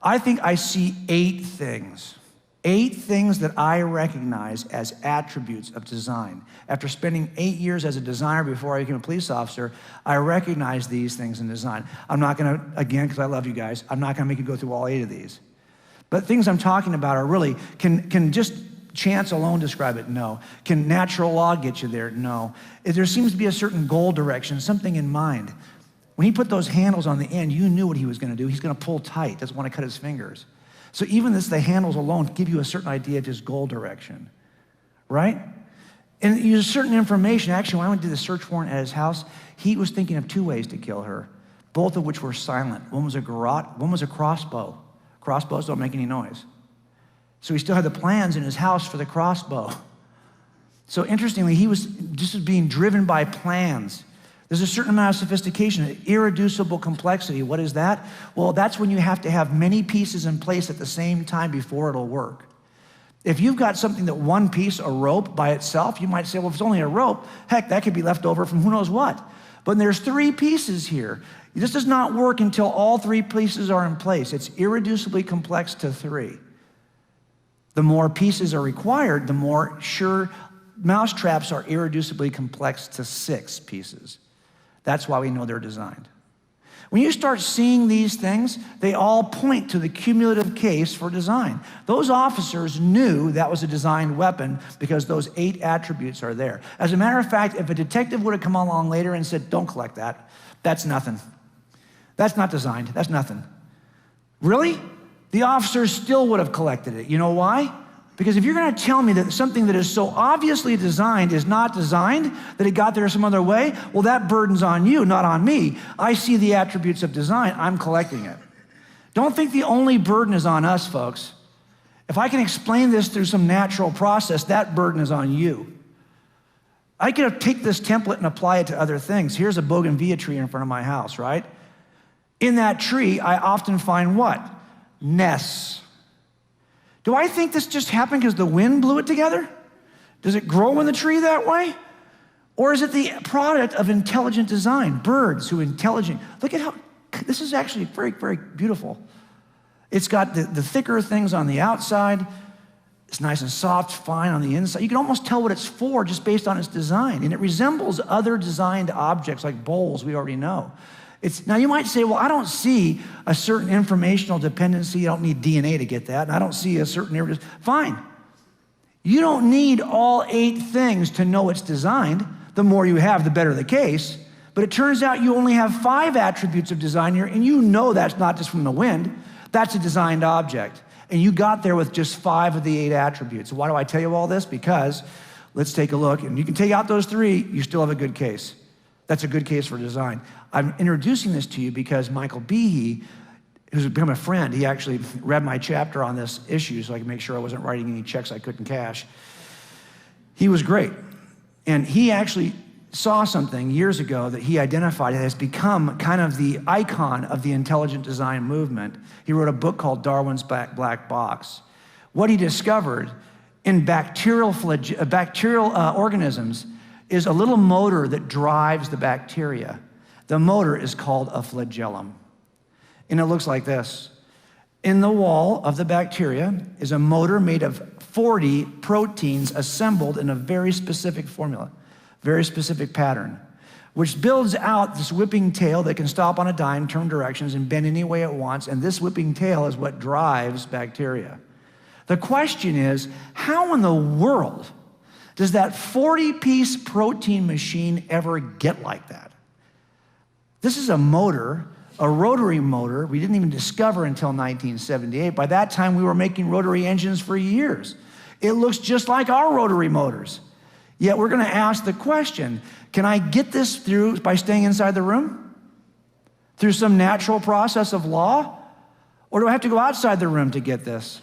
I think I see 8 things. 8 things that I recognize as attributes of design. After spending 8 years as a designer before I became a police officer, I recognize these things in design. I'm not gonna, again, because I love you guys, I'm not gonna make you go through all 8 of these. But things I'm talking about are really, can just chance alone describe it? No. Can natural law get you there? No. There seems to be a certain goal direction, something in mind. When he put those handles on the end, you knew what he was gonna do. He's gonna pull tight, doesn't wanna cut his fingers. So even the handles alone give you a certain idea of his goal direction, right? And there's certain information. Actually, when I went to the search warrant at his house, he was thinking of 2 ways to kill her, both of which were silent. One was a garrote, one was a crossbow. Crossbows don't make any noise. So he still had the plans in his house for the crossbow. So interestingly, he was just being driven by plans. There's a certain amount of sophistication, irreducible complexity. What is that? Well, that's when you have to have many pieces in place at the same time before it'll work. If you've got something that one piece, a rope by itself, you might say, well, if it's only a rope, heck, that could be left over from who knows what. But there's 3 pieces here. This does not work until all 3 pieces are in place. It's irreducibly complex to 3. The more pieces are required, the more sure mousetraps are irreducibly complex to 6 pieces. That's why we know they're designed. When you start seeing these things, they all point to the cumulative case for design. Those officers knew that was a designed weapon because those 8 attributes are there. As a matter of fact, if a detective would have come along later and said, don't collect that, that's nothing. That's not designed, that's nothing. Really? The officers still would have collected it. You know why? Because if you're gonna tell me that something that is so obviously designed is not designed, that it got there some other way, well, that burden's on you, not on me. I see the attributes of design, I'm collecting it. Don't think the only burden is on us, folks. If I can explain this through some natural process, that burden is on you. I could take this template and apply it to other things. Here's a bougainvillea tree in front of my house, right? In that tree, I often find what? Nests. Do I think this just happened because the wind blew it together? Does it grow in the tree that way? Or is it the product of intelligent design? Birds who intelligent, look at how, this is actually very, very beautiful. It's got the thicker things on the outside. It's nice and soft, fine on the inside. You can almost tell what it's for just based on its design. And it resembles other designed objects like bowls we already know. Now you might say, well, I don't see a certain informational dependency. I don't need DNA to get that. And I don't see a certain, fine. You don't need all 8 things to know it's designed. The more you have, the better the case. But it turns out you only have 5 attributes of design here, and you know that's not just from the wind. That's a designed object. And you got there with just 5 of the 8 attributes. Why do I tell you all this? Because let's take a look. And you can take out those 3, you still have a good case. That's a good case for design. I'm introducing this to you because Michael Behe, who's become a friend, he actually read my chapter on this issue so I could make sure I wasn't writing any checks I couldn't cash. He was great. And he actually saw something years ago that he identified that has become kind of the icon of the intelligent design movement. He wrote a book called Darwin's Black Box. What he discovered in bacterial organisms is a little motor that drives the bacteria. The motor is called a flagellum. And it looks like this. In the wall of the bacteria is a motor made of 40 proteins assembled in a very specific formula. very specific pattern, which builds out this whipping tail that can stop on a dime, turn directions, and bend any way it wants, and this whipping tail is what drives bacteria. The question is, how in the world does that 40-piece protein machine ever get like that? This is a motor, a rotary motor we didn't even discover until 1978. By that time, we were making rotary engines for years. It looks just like our rotary motors. Yet we're gonna ask the question, can I get this through by staying inside the room? Through some natural process of law? Or do I have to go outside the room to get this?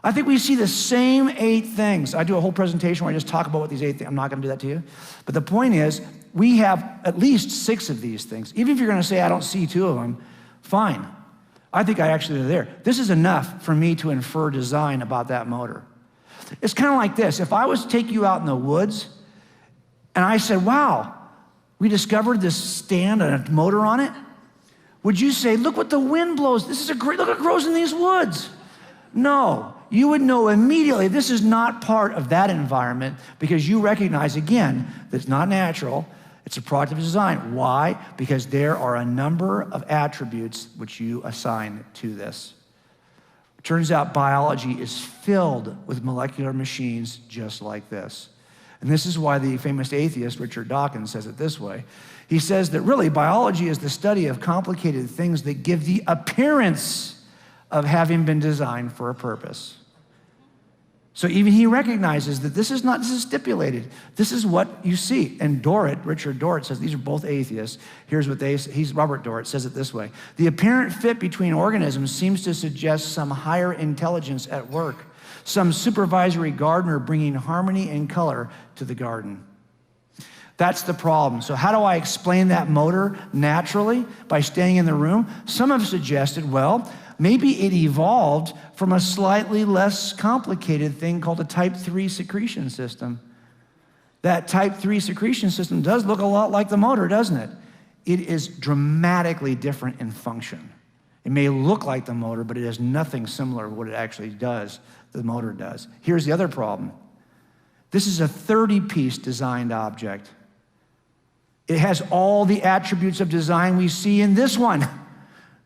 I think we see the same 8 things. I do a whole presentation where I just talk about what these 8 things, I'm not gonna do that to you. But the point is, we have at least 6 of these things. Even if you're gonna say, I don't see 2 of them, fine. I think I actually are there. This is enough for me to infer design about that motor. It's kind of like this. If I was to take you out in the woods and I said, wow, we discovered this stand and a motor on it, would you say, look what the wind blows. This is a great, look what grows in these woods. No, you would know immediately this is not part of that environment because you recognize, again, that it's not natural, it's a product of design. Why? Because there are a number of attributes which you assign to this. It turns out biology is filled with molecular machines just like this. And this is why the famous atheist Richard Dawkins says it this way. He says that really biology is the study of complicated things that give the appearance of having been designed for a purpose. So even he recognizes that this is stipulated. This is what you see. And Richard Dorrit says, these are both atheists. Here's what Robert Dorrit says it this way. The apparent fit between organisms seems to suggest some higher intelligence at work, some supervisory gardener bringing harmony and color to the garden. That's the problem. So how do I explain that motor naturally by staying in the room? Some have suggested, well, maybe it evolved from a slightly less complicated thing called a type 3 secretion system. That type 3 secretion system does look a lot like the motor, doesn't it? It is dramatically different in function. It may look like the motor, but it has nothing similar to what it actually does, the motor does. Here's the other problem. This is a 30-piece designed object. It has all the attributes of design we see in this one.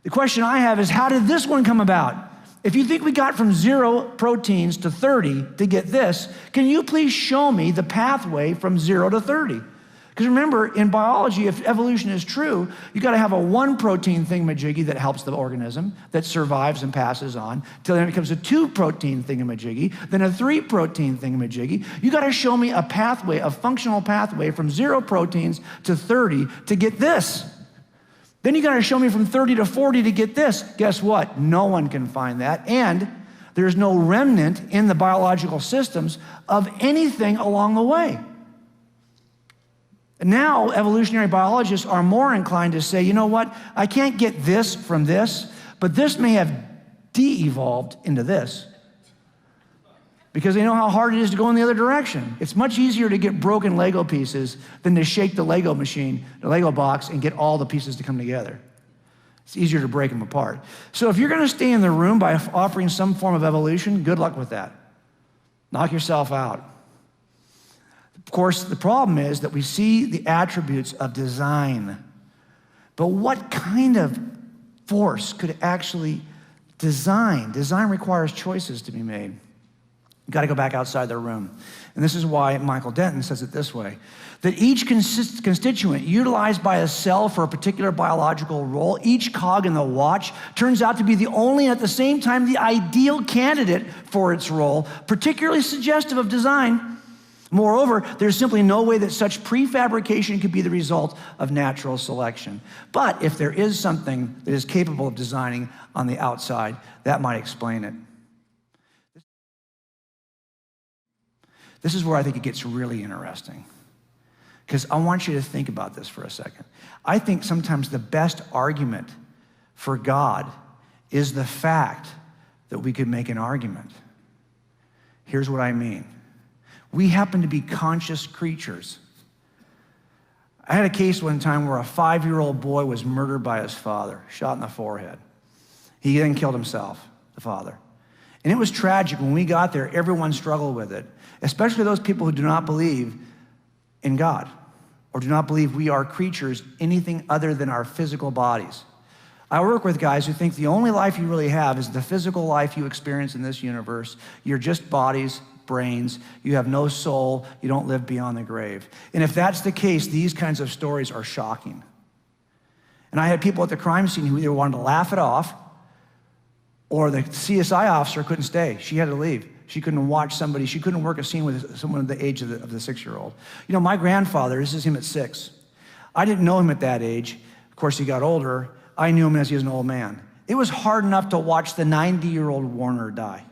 The question I have is, how did this one come about? If you think we got from 0 proteins to 30 to get this, can you please show me the pathway from 0 to 30? Because remember, in biology, if evolution is true, you gotta have a 1 protein thingamajiggy that helps the organism, that survives and passes on, till then it becomes a 2 protein thingamajiggy, then a 3 protein thingamajiggy. You gotta show me a pathway, a functional pathway from 0 proteins to 30 to get this. Then you gotta show me from 30 to 40 to get this. Guess what? No one can find that. And there's no remnant in the biological systems of anything along the way. Now, evolutionary biologists are more inclined to say, you know what? I can't get this from this, but this may have de-evolved into this. Because they know how hard it is to go in the other direction. It's much easier to get broken Lego pieces than to shake the Lego machine, the Lego box, and get all the pieces to come together. It's easier to break them apart. So if you're gonna stay in the room by offering some form of evolution, good luck with that. Knock yourself out. Of course, the problem is that we see the attributes of design, but what kind of force could actually design? Design requires choices to be made. You've got to go back outside the room. And this is why Michael Denton says it this way, that each constituent utilized by a cell for a particular biological role, each cog in the watch, turns out to be the only and at the same time the ideal candidate for its role, particularly suggestive of design. Moreover, there's simply no way that such prefabrication could be the result of natural selection. But if there is something that is capable of designing on the outside, that might explain it. This is where I think it gets really interesting, because I want you to think about this for a second. I think sometimes the best argument for God is the fact that we could make an argument. Here's what I mean. We happen to be conscious creatures. I had a case one time where a 5-year-old boy was murdered by his father, shot in the forehead. He then killed himself, the father. And it was tragic. When we got there, everyone struggled with it, especially those people who do not believe in God, or do not believe we are creatures anything other than our physical bodies. I work with guys who think the only life you really have is the physical life you experience in this universe. You're just bodies, brains, you have no soul, you don't live beyond the grave. And if that's the case, these kinds of stories are shocking. And I had people at the crime scene who either wanted to laugh it off, or the CSI officer couldn't stay. She had to leave. She couldn't watch somebody, she couldn't work a scene with someone the age of the 6-year-old. You know, my grandfather, this is him at 6. I didn't know him at that age. Of course, he got older. I knew him as he was an old man. It was hard enough to watch the 90-year-old Warner die.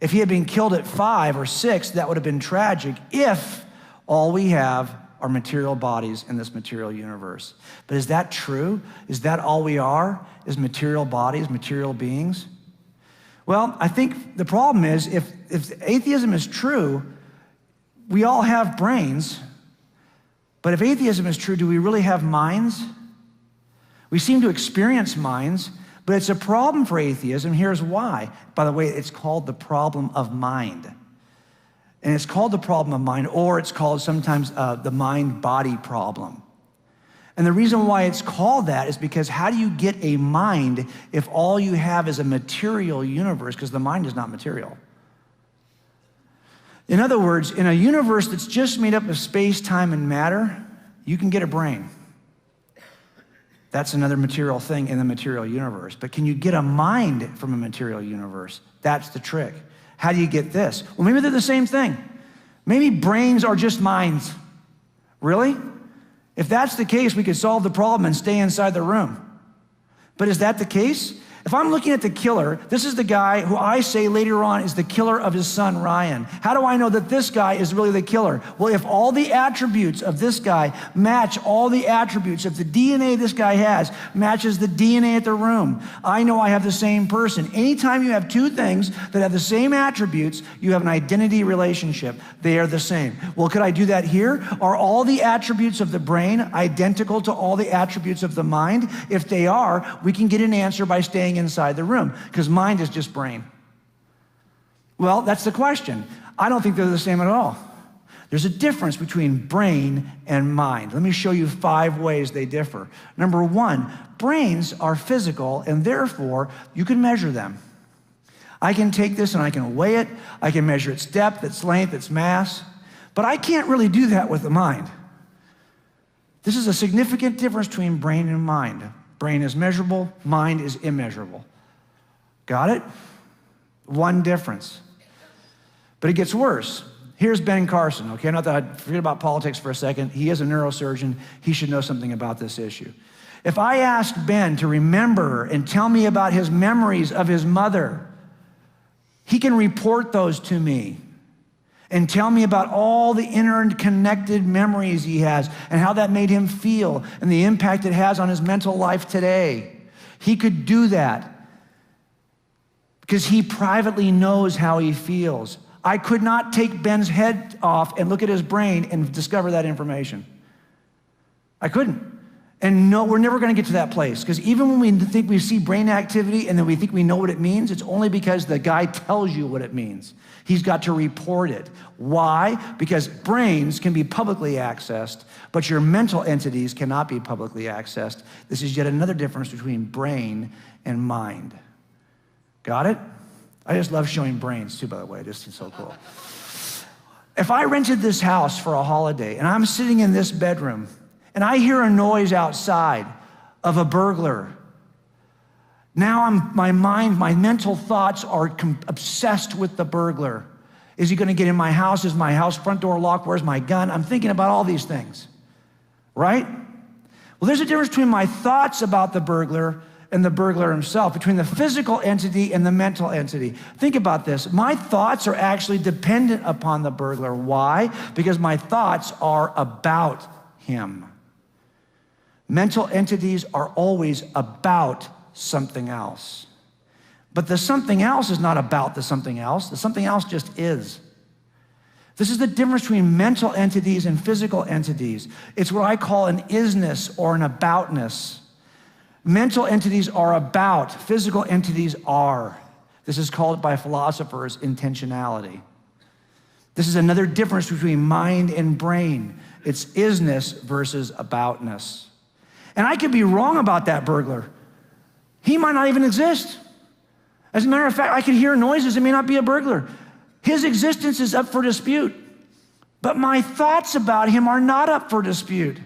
If he had been killed at 5 or 6, that would have been tragic if all we have are material bodies in this material universe. But is that true? Is that all we are, is material bodies, material beings? Well, I think the problem is if atheism is true, we all have brains, but if atheism is true, do we really have minds? We seem to experience minds, but it's a problem for atheism. Here's why. By the way, it's called the problem of mind. And it's called the problem of mind, or it's called sometimes the mind-body problem. And the reason why it's called that is because how do you get a mind if all you have is a material universe? Because the mind is not material. In other words, in a universe that's just made up of space, time, and matter, you can get a brain. That's another material thing in the material universe. But can you get a mind from a material universe? That's the trick. How do you get this? Well, maybe they're the same thing. Maybe brains are just minds. Really? If that's the case, we could solve the problem and stay inside the room. But is that the case? If I'm looking at the killer, this is the guy who I say later on is the killer of his son, Ryan. How do I know that this guy is really the killer? Well, if all the attributes of this guy match all the attributes, if the DNA this guy has matches the DNA at the room, I know I have the same person. Anytime you have two things that have the same attributes, you have an identity relationship. They are the same. Well, could I do that here? Are all the attributes of the brain identical to all the attributes of the mind? If they are, we can get an answer by staying inside the room, because mind is just brain. Well, that's the question. I don't think they're the same at all. There's a difference between brain and mind. Let me show you 5 ways they differ. Number 1, brains are physical, and therefore you can measure them. I can take this and I can weigh it. I can measure its depth, its length, its mass, but I can't really do that with the mind. This is a significant difference between brain and mind. Brain is measurable, mind is immeasurable. Got it? One difference. But it gets worse. Here's Ben Carson, okay? Not that I'd forget about politics for a second. He is a neurosurgeon. He should know something about this issue. If I ask Ben to remember and tell me about his memories of his mother, he can report those to me and tell me about all the interconnected memories he has and how that made him feel and the impact it has on his mental life today. He could do that because he privately knows how he feels. I could not take Ben's head off and look at his brain and discover that information. I couldn't. And no, we're never going to get to that place, because even when we think we see brain activity and then we think we know what it means, it's only because the guy tells you what it means. He's got to report it. Why? Because brains can be publicly accessed, but your mental entities cannot be publicly accessed. This is yet another difference between brain and mind. Got it? I just love showing brains too, by the way. This is so cool. If I rented this house for a holiday and I'm sitting in this bedroom and I hear a noise outside of a burglar, now my mental thoughts are obsessed with the burglar. Is he gonna get in my house? Is my house front door locked? Where's my gun? I'm thinking about all these things, right? Well, there's a difference between my thoughts about the burglar and the burglar himself, between the physical entity and the mental entity. Think about this. My thoughts are actually dependent upon the burglar. Why? Because my thoughts are about him. Mental entities are always about something else. But the something else is not about the something else. The something else just is. This is the difference between mental entities and physical entities. It's what I call an isness or an aboutness. Mental entities are about, physical entities are. This is called by philosophers intentionality. This is another difference between mind and brain. It's isness versus aboutness. And I could be wrong about that burglar. He might not even exist. As a matter of fact, I can hear noises. It may not be a burglar. His existence is up for dispute. But my thoughts about him are not up for dispute.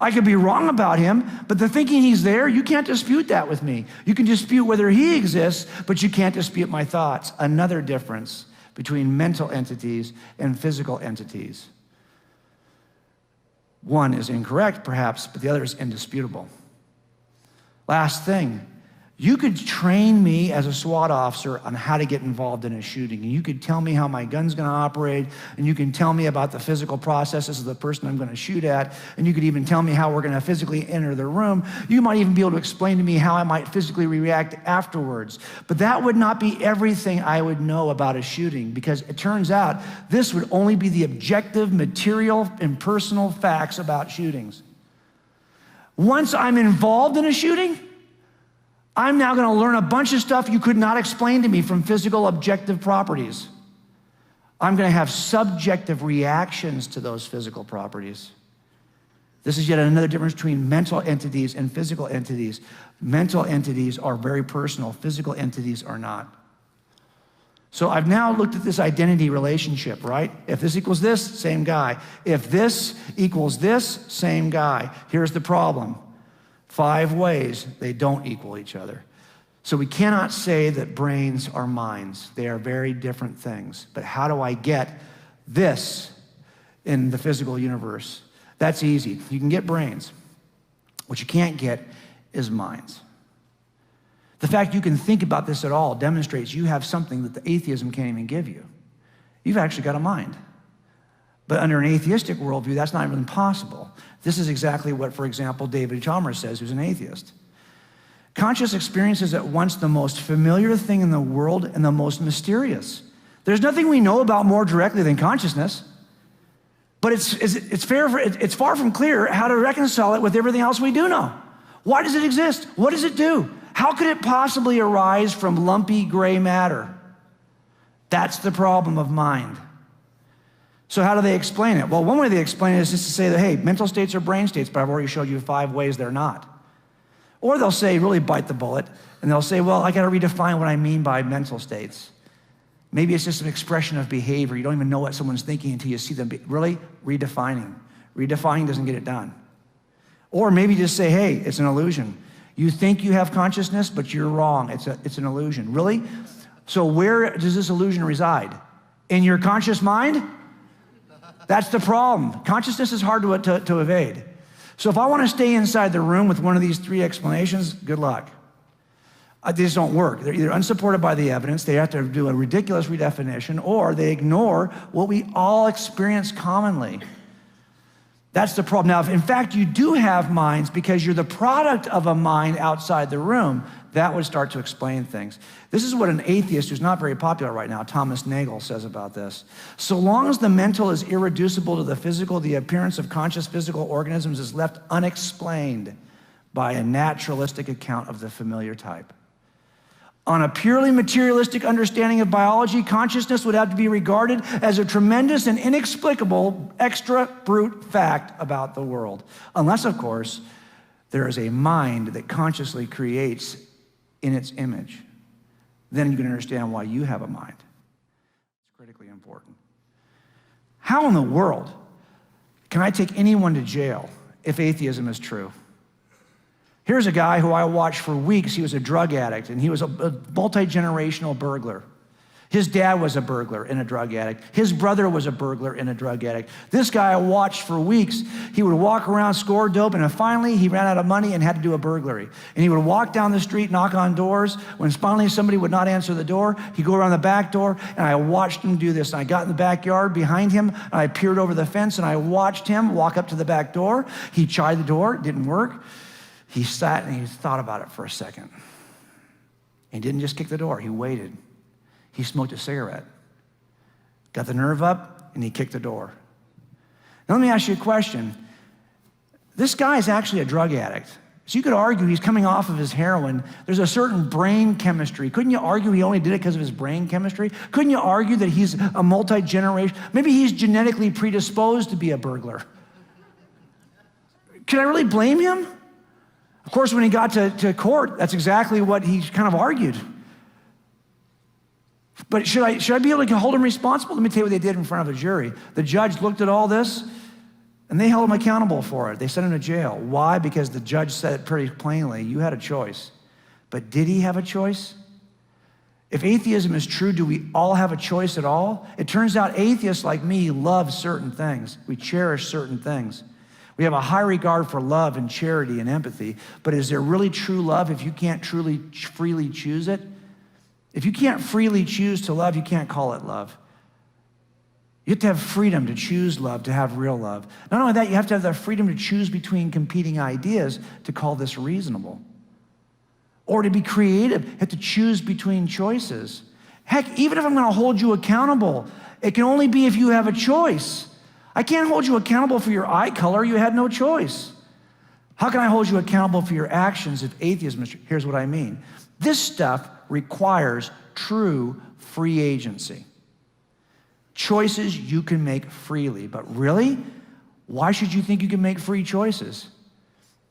I could be wrong about him, but the thinking he's there, you can't dispute that with me. You can dispute whether he exists, but you can't dispute my thoughts. Another difference between mental entities and physical entities. One is incorrect, perhaps, but the other is indisputable. Last thing, you could train me as a SWAT officer on how to get involved in a shooting, and you could tell me how my gun's gonna operate, and you can tell me about the physical processes of the person I'm gonna shoot at, and you could even tell me how we're gonna physically enter the room. You might even be able to explain to me how I might physically react afterwards. But that would not be everything I would know about a shooting, because it turns out this would only be the objective, material, and personal facts about shootings. Once I'm involved in a shooting, I'm now gonna learn a bunch of stuff you could not explain to me from physical objective properties. I'm gonna have subjective reactions to those physical properties. This is yet another difference between mental entities and physical entities. Mental entities are very personal, physical entities are not. So I've now looked at this identity relationship, right? If this equals this, same guy. If this equals this, same guy. Here's the problem. 5 ways they don't equal each other. So we cannot say that brains are minds. They are very different things. But how do I get this in the physical universe? That's easy. You can get brains. What you can't get is minds. The fact you can think about this at all demonstrates you have something that the atheism can't even give you. You've actually got a mind. But under an atheistic worldview, that's not even possible. This is exactly what, for example, David Chalmers says, who's an atheist. Conscious experience is at once the most familiar thing in the world and the most mysterious. There's nothing we know about more directly than consciousness, but it's far from clear how to reconcile it with everything else we do know. Why does it exist? What does it do? How could it possibly arise from lumpy gray matter? That's the problem of mind. So how do they explain it? Well, one way they explain it is just to say that, hey, mental states are brain states, but I've already showed you 5 ways they're not. Or they'll say, really bite the bullet, and they'll say, well, I gotta redefine what I mean by mental states. Maybe it's just an expression of behavior. You don't even know what someone's thinking until you see them. Really? Redefining. Redefining doesn't get it done. Or maybe just say, hey, it's an illusion. You think you have consciousness, but you're wrong. It's an illusion. Really? So where does this illusion reside? In your conscious mind? That's the problem. Consciousness is hard to evade. So if I want to stay inside the room with one of these 3 explanations, good luck. They just don't work. They're either unsupported by the evidence, they have to do a ridiculous redefinition, or they ignore what we all experience commonly. That's the problem. Now, if in fact you do have minds because you're the product of a mind outside the room, that would start to explain things. This is what an atheist who's not very popular right now, Thomas Nagel, says about this. So long as the mental is irreducible to the physical, the appearance of conscious physical organisms is left unexplained by a naturalistic account of the familiar type. On a purely materialistic understanding of biology, consciousness would have to be regarded as a tremendous and inexplicable extra brute fact about the world. Unless, of course, there is a mind that consciously creates in its image. Then you can understand why you have a mind. It's critically important. How in the world can I take anyone to jail if atheism is true? Here's a guy who I watched for weeks. He was a drug addict, and he was a multi-generational burglar. His dad was a burglar and a drug addict. His brother was a burglar and a drug addict. This guy I watched for weeks. He would walk around, score dope, and finally he ran out of money and had to do a burglary. And he would walk down the street, knock on doors. When finally somebody would not answer the door, he'd go around the back door, and I watched him do this. And I got in the backyard behind him, and I peered over the fence, and I watched him walk up to the back door. He tried the door, it didn't work. He sat and he thought about it for a second. He didn't just kick the door, he waited. He smoked a cigarette, got the nerve up, and he kicked the door. Now let me ask you a question. This guy is actually a drug addict. So you could argue he's coming off of his heroin. There's a certain brain chemistry. Couldn't you argue he only did it because of his brain chemistry? Couldn't you argue that he's a multi-generation? Maybe he's genetically predisposed to be a burglar. Can I really blame him? Of course, when he got to court, that's exactly what he kind of argued. But should I be able to hold him responsible? Let me tell you what they did in front of a jury. The judge looked at all this, and they held him accountable for it. They sent him to jail. Why? Because the judge said it pretty plainly. You had a choice. But did he have a choice? If atheism is true, do we all have a choice at all? It turns out atheists like me love certain things. We cherish certain things. We have a high regard for love and charity and empathy. But is there really true love if you can't truly, freely choose it? If you can't freely choose to love, you can't call it love. You have to have freedom to choose love, to have real love. Not only that, you have to have the freedom to choose between competing ideas to call this reasonable. Or to be creative, you have to choose between choices. Heck, even if I'm gonna hold you accountable, it can only be if you have a choice. I can't hold you accountable for your eye color, you had no choice. How can I hold you accountable for your actions if atheism is true? Here's what I mean. This stuff requires true free agency. Choices you can make freely. But really, why should you think you can make free choices?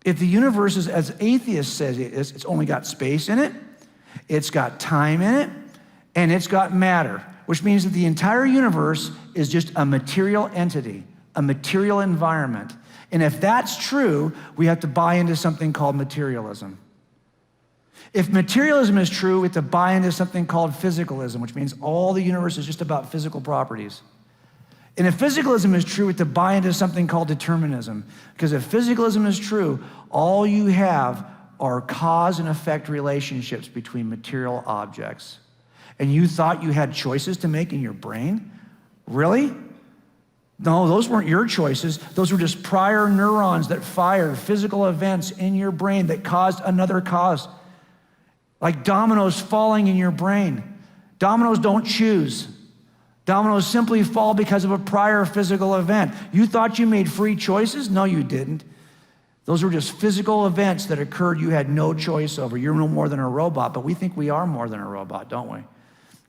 If the universe is, as atheists say it is, it's only got space in it, it's got time in it, and it's got matter, which means that the entire universe is just a material entity, a material environment. And if that's true, we have to buy into something called materialism. If materialism is true, we have to buy into something called physicalism, which means all the universe is just about physical properties. And if physicalism is true, we have to buy into something called determinism. Because if physicalism is true, all you have are cause and effect relationships between material objects. And you thought you had choices to make in your brain? Really? No, those weren't your choices. Those were just prior neurons that fired physical events in your brain that caused another cause. Like dominoes falling in your brain. Dominoes don't choose. Dominoes simply fall because of a prior physical event. You thought you made free choices? No, you didn't. Those were just physical events that occurred you had no choice over. You're no more than a robot, but we think we are more than a robot, don't we?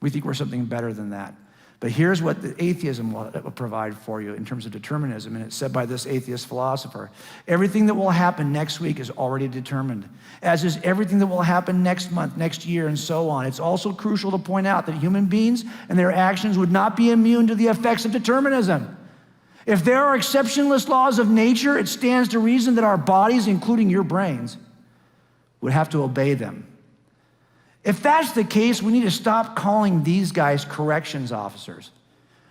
We think we're something better than that. But here's what the atheism will provide for you in terms of determinism, and it's said by this atheist philosopher. Everything that will happen next week is already determined, as is everything that will happen next month, next year, and so on. It's also crucial to point out that human beings and their actions would not be immune to the effects of determinism. If there are exceptionless laws of nature, it stands to reason that our bodies, including your brains, would have to obey them. If that's the case, we need to stop calling these guys corrections officers.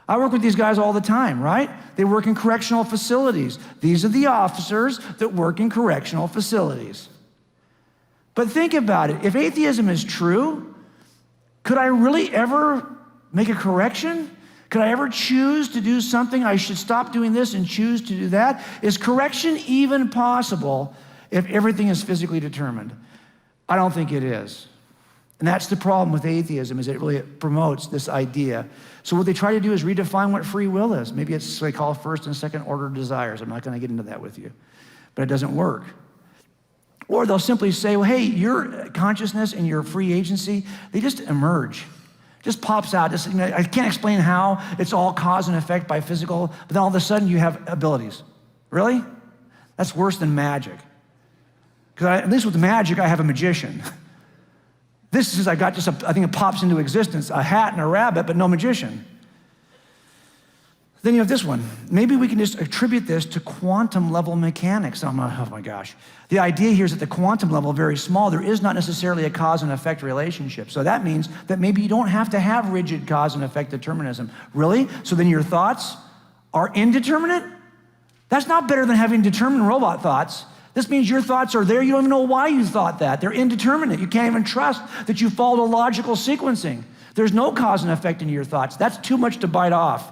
I work with these guys all the time, right? They work in correctional facilities. These are the officers that work in correctional facilities. But think about it. If atheism is true, could I really ever make a correction? Could I ever choose to do something? I should stop doing this and choose to do that? Is correction even possible if everything is physically determined? I don't think it is. And that's the problem with atheism, is it really promotes this idea. So what they try to do is redefine what free will is. Maybe it's what they call first and second order desires. I'm not going to get into that with you, but it doesn't work. Or they'll simply say, well, hey, your consciousness and your free agency, they just emerge. Just pops out. Just, I can't explain how. It's all cause and effect by physical, but then all of a sudden you have abilities. Really? That's worse than magic. Because at least with magic, I have a magician. This is, I got just, I think it pops into existence, a hat and a rabbit, but no magician. Then you have this one. Maybe we can just attribute this to quantum level mechanics. Oh my gosh. The idea here is that the quantum level is very small. There is not necessarily a cause and effect relationship. So that means that maybe you don't have to have rigid cause and effect determinism. Really? So then your thoughts are indeterminate? That's not better than having determined robot thoughts. This means your thoughts are there. You don't even know why you thought that. They're indeterminate. You can't even trust that you followed a logical sequencing. There's no cause and effect in your thoughts. That's too much to bite off.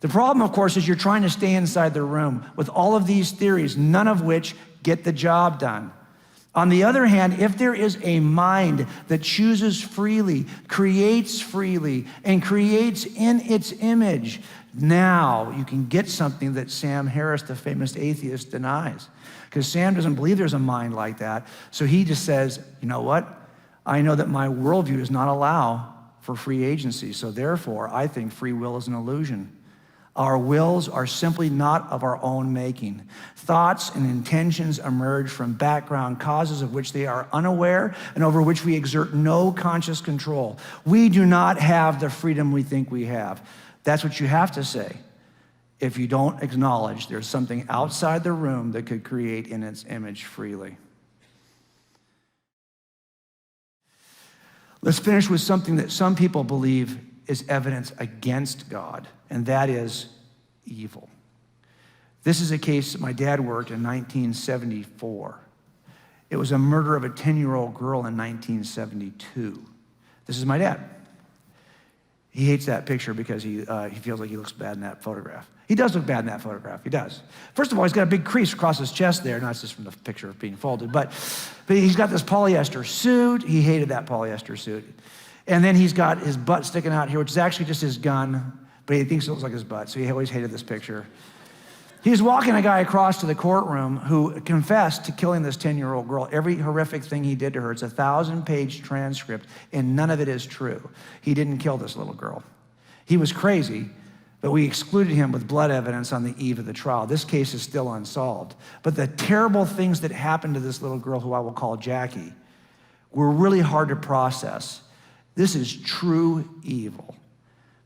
The problem, of course, is you're trying to stay inside the room with all of these theories, none of which get the job done. On the other hand, if there is a mind that chooses freely, creates freely, and creates in its image, now you can get something that Sam Harris, the famous atheist, denies. Because Sam doesn't believe there's a mind like that. So he just says, you know what? I know that my worldview does not allow for free agency. So therefore, I think free will is an illusion. Our wills are simply not of our own making. Thoughts and intentions emerge from background causes of which they are unaware and over which we exert no conscious control. We do not have the freedom we think we have. That's what you have to say if you don't acknowledge there's something outside the room that could create in its image freely. Let's finish with something that some people believe is evidence against God, and that is evil. This is a case that my dad worked in 1974. It was a murder of a 10-year-old girl in 1972. This is my dad. He hates that picture because he feels like he looks bad in that photograph. He does look bad in that photograph, he does. First of all, he's got a big crease across his chest there, not just from the picture of being folded, but he's got this polyester suit. He hated that polyester suit. And then he's got his butt sticking out here, which is actually just his gun, but he thinks it looks like his butt, so he always hated this picture. He's walking a guy across to the courtroom who confessed to killing this 10-year-old girl. Every horrific thing he did to her. It's a 1,000-page transcript, and none of it is true. He didn't kill this little girl. He was crazy, but we excluded him with blood evidence on the eve of the trial. This case is still unsolved. But the terrible things that happened to this little girl, who I will call Jackie, were really hard to process. This is true evil.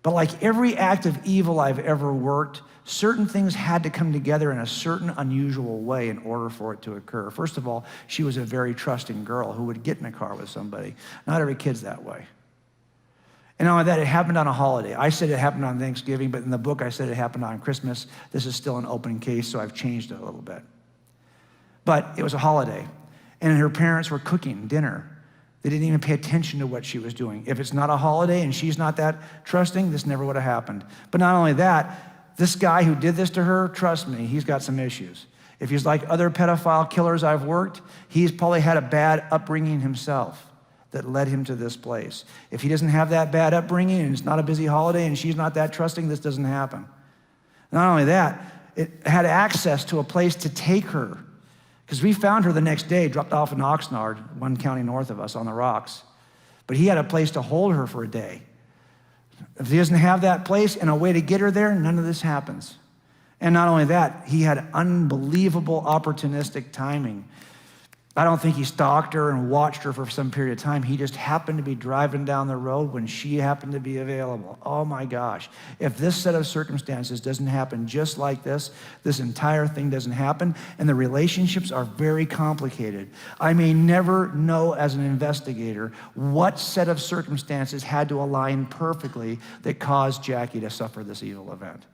But like every act of evil I've ever worked, certain things had to come together in a certain unusual way in order for it to occur. First of all, she was a very trusting girl who would get in a car with somebody. Not every kid's that way. And not only that, it happened on a holiday. I said it happened on Thanksgiving, but in the book I said it happened on Christmas. This is still an open case, so I've changed it a little bit. But it was a holiday, and her parents were cooking dinner. They didn't even pay attention to what she was doing. If it's not a holiday and she's not that trusting, this never would have happened. But not only that, this guy who did this to her, trust me, he's got some issues. If he's like other pedophile killers I've worked, he's probably had a bad upbringing himself that led him to this place. If he doesn't have that bad upbringing and it's not a busy holiday and she's not that trusting, this doesn't happen. Not only that, it had access to a place to take her, because we found her the next day, dropped off in Oxnard, one county north of us, on the rocks. But he had a place to hold her for a day. If he doesn't have that place and a way to get her there, none of this happens. And not only that, he had unbelievable opportunistic timing. I don't think he stalked her and watched her for some period of time. He just happened to be driving down the road when she happened to be available. Oh my gosh. If this set of circumstances doesn't happen just like this entire thing doesn't happen, and the relationships are very complicated. I may never know as an investigator what set of circumstances had to align perfectly that caused Jackie to suffer this evil event.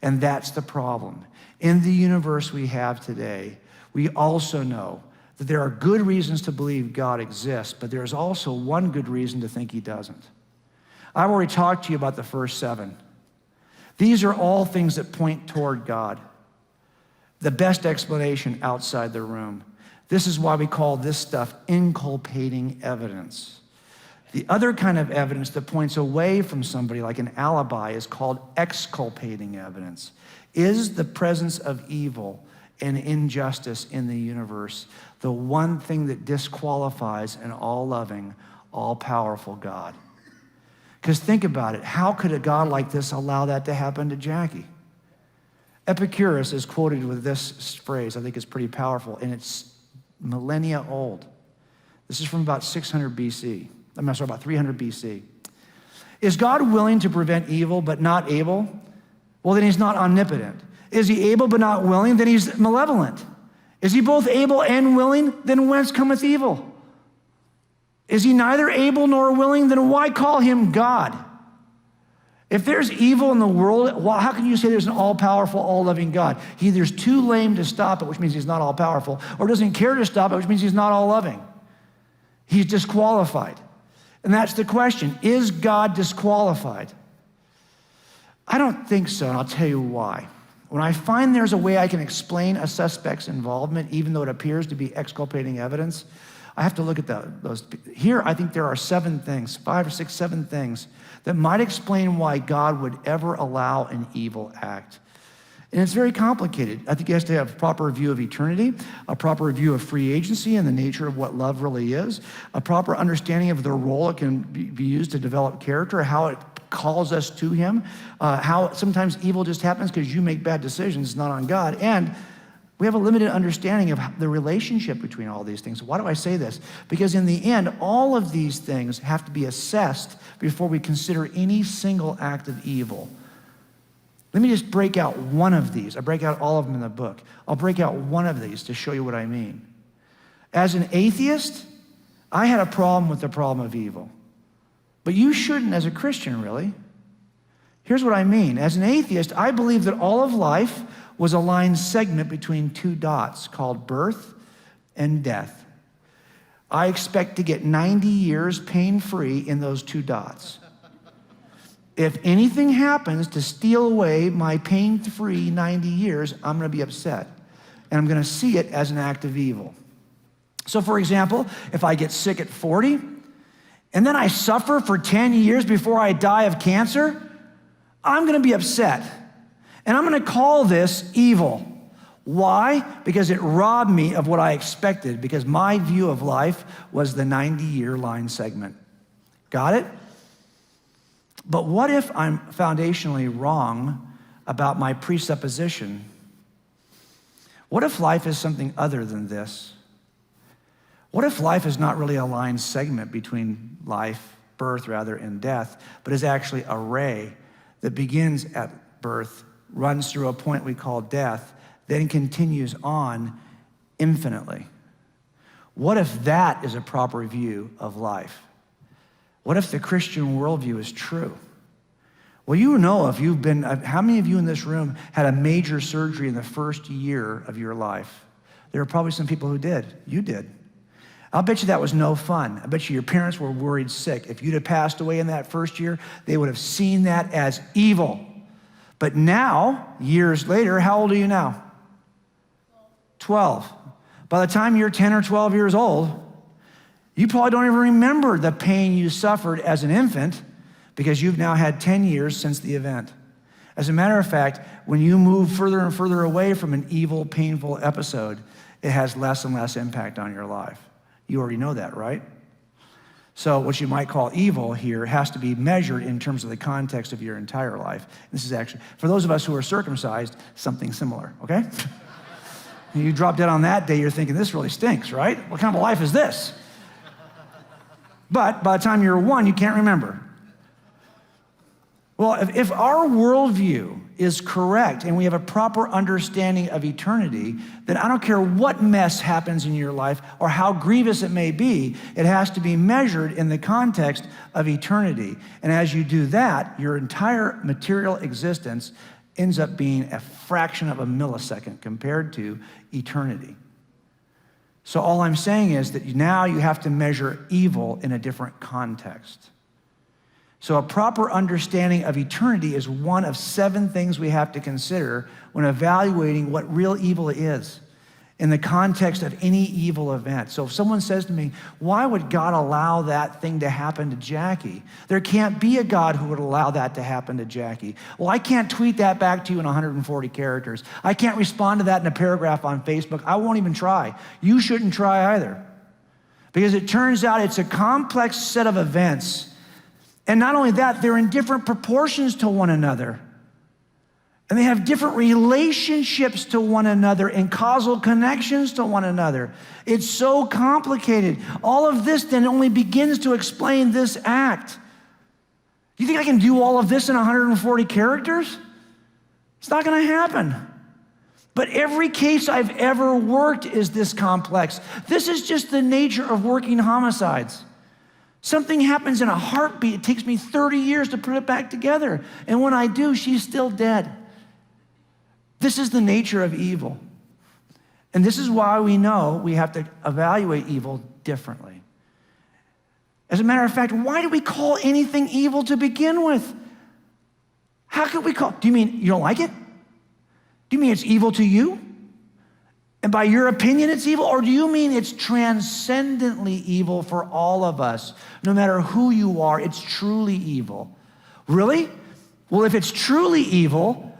And that's the problem. In the universe we have today, we also know that there are good reasons to believe God exists, but there's also one good reason to think he doesn't. I've already talked to you about the first 7. These are all things that point toward God. The best explanation outside the room. This is why we call this stuff inculpating evidence. The other kind of evidence that points away from somebody, like an alibi, is called exculpating evidence. Is the presence of evil and injustice in the universe the one thing that disqualifies an all-loving, all-powerful God? Because think about it. How could a God like this allow that to happen to Jackie? Epicurus is quoted with this phrase. I think it's pretty powerful, and it's millennia old. This is from about 600 BC. I'm sorry, about 300 BC. Is God willing to prevent evil but not able? Well, then he's not omnipotent. Is he able but not willing? Then he's malevolent. Is he both able and willing? Then whence cometh evil? Is he neither able nor willing? Then why call him God? If there's evil in the world, well, how can you say there's an all-powerful, all-loving God? He either's too lame to stop it, which means he's not all-powerful, or doesn't care to stop it, which means he's not all-loving. He's disqualified. And that's the question. Is God disqualified? I don't think so, and I'll tell you why. When I find there's a way I can explain a suspect's involvement, even though it appears to be exculpating evidence, I have to look at those. Here, I think there are 7 things, 5 or 6, 7 things that might explain why God would ever allow an evil act. And it's very complicated. I think he has to have a proper view of eternity, a proper view of free agency and the nature of what love really is, a proper understanding of the role it can be used to develop character, how it calls us to him, how sometimes evil just happens because you make bad decisions, not on God. And we have a limited understanding of the relationship between all these things. Why do I say this? Because in the end, all of these things have to be assessed before we consider any single act of evil. Let me just break out one of these. I break out all of them in the book. I'll break out one of these to show you what I mean. As an atheist, I had a problem with the problem of evil. But you shouldn't as a Christian, really. Here's what I mean. As an atheist, I believe that all of life was a line segment between 2 dots called birth and death. I expect to get 90 years pain-free in those 2 dots. If anything happens to steal away my pain-free 90 years, I'm going to be upset. And I'm going to see it as an act of evil. So for example, if I get sick at 40, and then I suffer for 10 years before I die of cancer, I'm going to be upset. And I'm going to call this evil. Why? Because it robbed me of what I expected, because my view of life was the 90-year line segment. Got it? But what if I'm foundationally wrong about my presupposition? What if life is something other than this? What if life is not really a line segment between life, birth rather, and death, but is actually a ray that begins at birth, runs through a point we call death, then continues on infinitely? What if that is a proper view of life? What if the Christian worldview is true? Well, you know, if you've been, how many of you in this room had a major surgery in the first year of your life? There are probably some people who did. You did. I'll bet you that was no fun. I bet you your parents were worried sick. If you'd have passed away in that first year, they would have seen that as evil. But now, years later, how old are you now? 12. By the time you're 10 or 12 years old, you probably don't even remember the pain you suffered as an infant because you've now had 10 years since the event. As a matter of fact, when you move further and further away from an evil, painful episode, it has less and less impact on your life. You already know that, right? So what you might call evil here has to be measured in terms of the context of your entire life. This is actually, for those of us who are circumcised, something similar, okay? You drop dead on that day, you're thinking, this really stinks, right? What kind of a life is this? But by the time you're 1, you can't remember. Well, if our worldview is correct and we have a proper understanding of eternity, then I don't care what mess happens in your life or how grievous it may be, it has to be measured in the context of eternity. And as you do that, your entire material existence ends up being a fraction of a millisecond compared to eternity. So all I'm saying is that now you have to measure evil in a different context. So a proper understanding of eternity is one of 7 things we have to consider when evaluating what real evil is in the context of any evil event. So if someone says to me, why would God allow that thing to happen to Jackie? There can't be a God who would allow that to happen to Jackie. Well, I can't tweet that back to you in 140 characters. I can't respond to that in a paragraph on Facebook. I won't even try. You shouldn't try either. Because it turns out it's a complex set of events. And not only that, they're in different proportions to one another. And they have different relationships to one another and causal connections to one another. It's so complicated. All of this then only begins to explain this act. You think I can do all of this in 140 characters? It's not going to happen. But every case I've ever worked is this complex. This is just the nature of working homicides. Something happens in a heartbeat. It takes me 30 years to put it back together. And when I do, she's still dead. This is the nature of evil. And this is why we know we have to evaluate evil differently. As a matter of fact, why do we call anything evil to begin with? How could we call? Do you mean you don't like it? Do you mean it's evil to you? And by your opinion, it's evil? Or do you mean it's transcendently evil for all of us? No matter who you are, it's truly evil. Really? Well, if it's truly evil,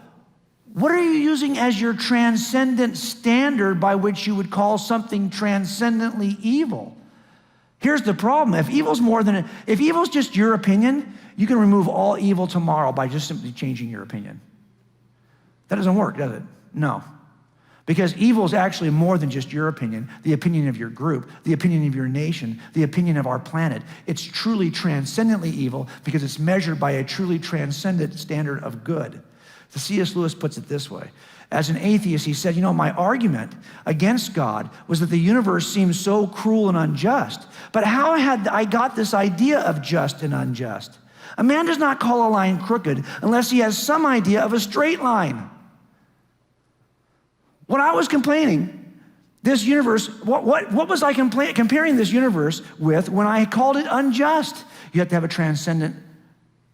what are you using as your transcendent standard by which you would call something transcendently evil? Here's the problem. If evil's just your opinion, you can remove all evil tomorrow by just simply changing your opinion. That doesn't work, does it? No. Because evil is actually more than just your opinion, the opinion of your group, the opinion of your nation, the opinion of our planet. It's truly transcendently evil because it's measured by a truly transcendent standard of good. The C.S. Lewis puts it this way. As an atheist, he said, my argument against God was that the universe seemed so cruel and unjust. But how had I got this idea of just and unjust? A man does not call a line crooked unless he has some idea of a straight line. When I was complaining, this universe, what was I comparing this universe with when I called it unjust? You have to have a transcendent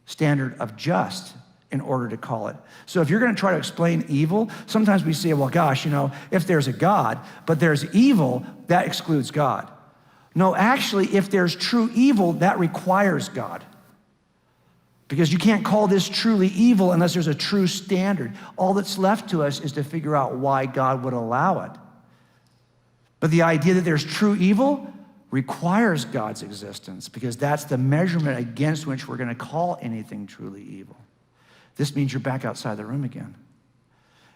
standard of just in order to call it. So if you're going to try to explain evil, sometimes we say, well, gosh, if there's a God, but there's evil, that excludes God. No, actually, if there's true evil, that requires God. Because you can't call this truly evil unless there's a true standard. All that's left to us is to figure out why God would allow it. But the idea that there's true evil requires God's existence because that's the measurement against which we're going to call anything truly evil. This means you're back outside the room again.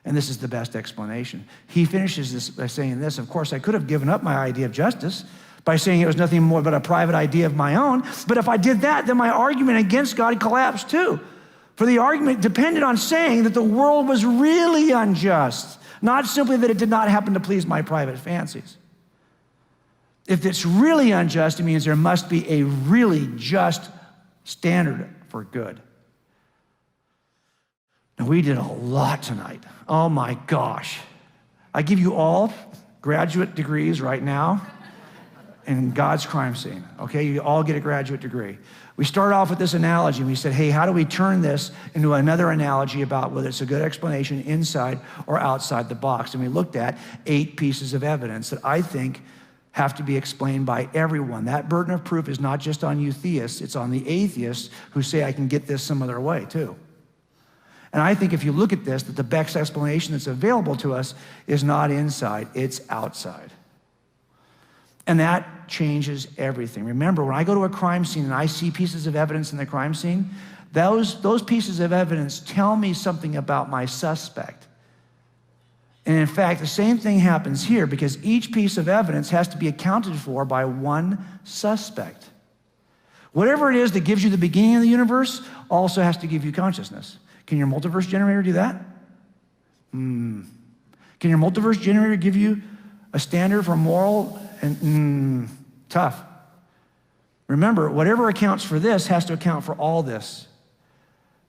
And this is the best explanation. He finishes this by saying this, of course, I could have given up my idea of justice by saying it was nothing more but a private idea of my own. But if I did that, then my argument against God collapsed too. For the argument depended on saying that the world was really unjust, not simply that it did not happen to please my private fancies. If it's really unjust, it means there must be a really just standard for good. Now, we did a lot tonight. Oh my gosh. I give you all graduate degrees right now in God's crime scene, okay? You all get a graduate degree. We started off with this analogy. We said, hey, how do we turn this into another analogy about whether it's a good explanation inside or outside the box? And we looked at 8 pieces of evidence that I think have to be explained by everyone. That burden of proof is not just on you theists, it's on the atheists who say I can get this some other way too. And I think if you look at this, that the best explanation that's available to us is not inside, it's outside. And that changes everything. Remember, when I go to a crime scene and I see pieces of evidence in the crime scene, those pieces of evidence tell me something about my suspect. And in fact, the same thing happens here because each piece of evidence has to be accounted for by one suspect. Whatever it is that gives you the beginning of the universe also has to give you consciousness. Can your multiverse generator do that? Can your multiverse generator give you a standard for moral and tough? Remember, whatever accounts for this has to account for all this.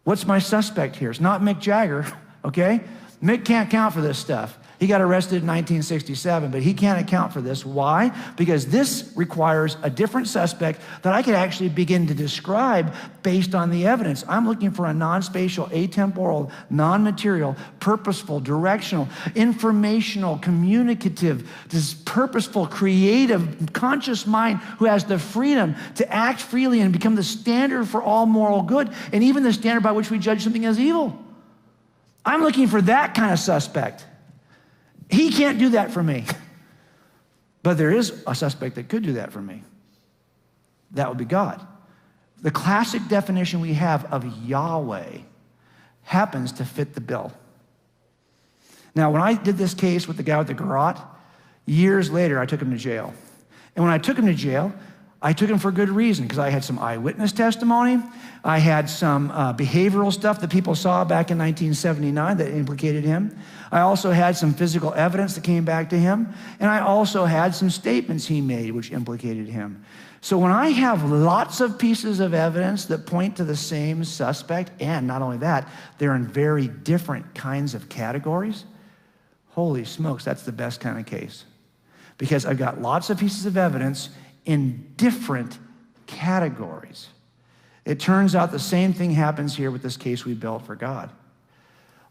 What's my suspect here? It's not Mick Jagger, okay? Mick can't account for this stuff. He got arrested in 1967, but he can't account for this. Why? Because this requires a different suspect that I could actually begin to describe based on the evidence. I'm looking for a non-spatial, atemporal, non-material, purposeful, directional, informational, communicative, this purposeful, creative, conscious mind who has the freedom to act freely and become the standard for all moral good, and even the standard by which we judge something as evil. I'm looking for that kind of suspect. He can't do that for me. But there is a suspect that could do that for me. That would be God. The classic definition we have of Yahweh happens to fit the bill. Now, when I did this case with the guy with the garrote, years later, I took him to jail. And when I took him to jail, I took him for good reason because I had some eyewitness testimony. I had some behavioral stuff that people saw back in 1979 that implicated him. I also had some physical evidence that came back to him. And I also had some statements he made which implicated him. So when I have lots of pieces of evidence that point to the same suspect, and not only that, they're in very different kinds of categories, holy smokes, that's the best kind of case. Because I've got lots of pieces of evidence in different categories. It turns out the same thing happens here with this case we built for God.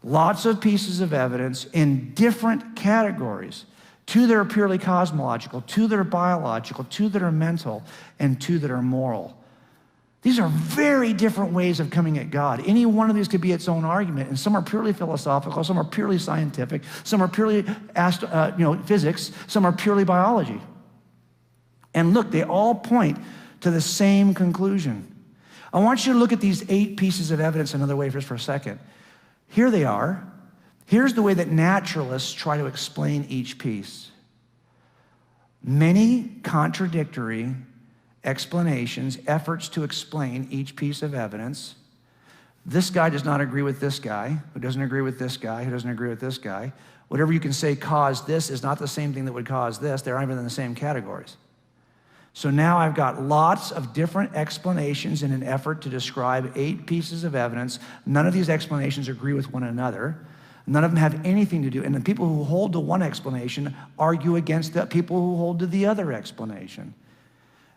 Lots of pieces of evidence in different categories. 2 that are purely cosmological, 2 that are biological, 2 that are mental, and 2 that are moral. These are very different ways of coming at God. Any one of these could be its own argument, and some are purely philosophical, some are purely scientific, some are purely physics, some are purely biology. And look, they all point to the same conclusion. I want you to look at these 8 pieces of evidence another way just for a second. Here they are. Here's the way that naturalists try to explain each piece. Many contradictory explanations, efforts to explain each piece of evidence. This guy does not agree with this guy, who doesn't agree with this guy, who doesn't agree with this guy. Whatever you can say caused this is not the same thing that would cause this. They're not even in the same categories. So now I've got lots of different explanations in an effort to describe 8 pieces of evidence. None of these explanations agree with one another. None of them have anything to do. And the people who hold to one explanation argue against the people who hold to the other explanation.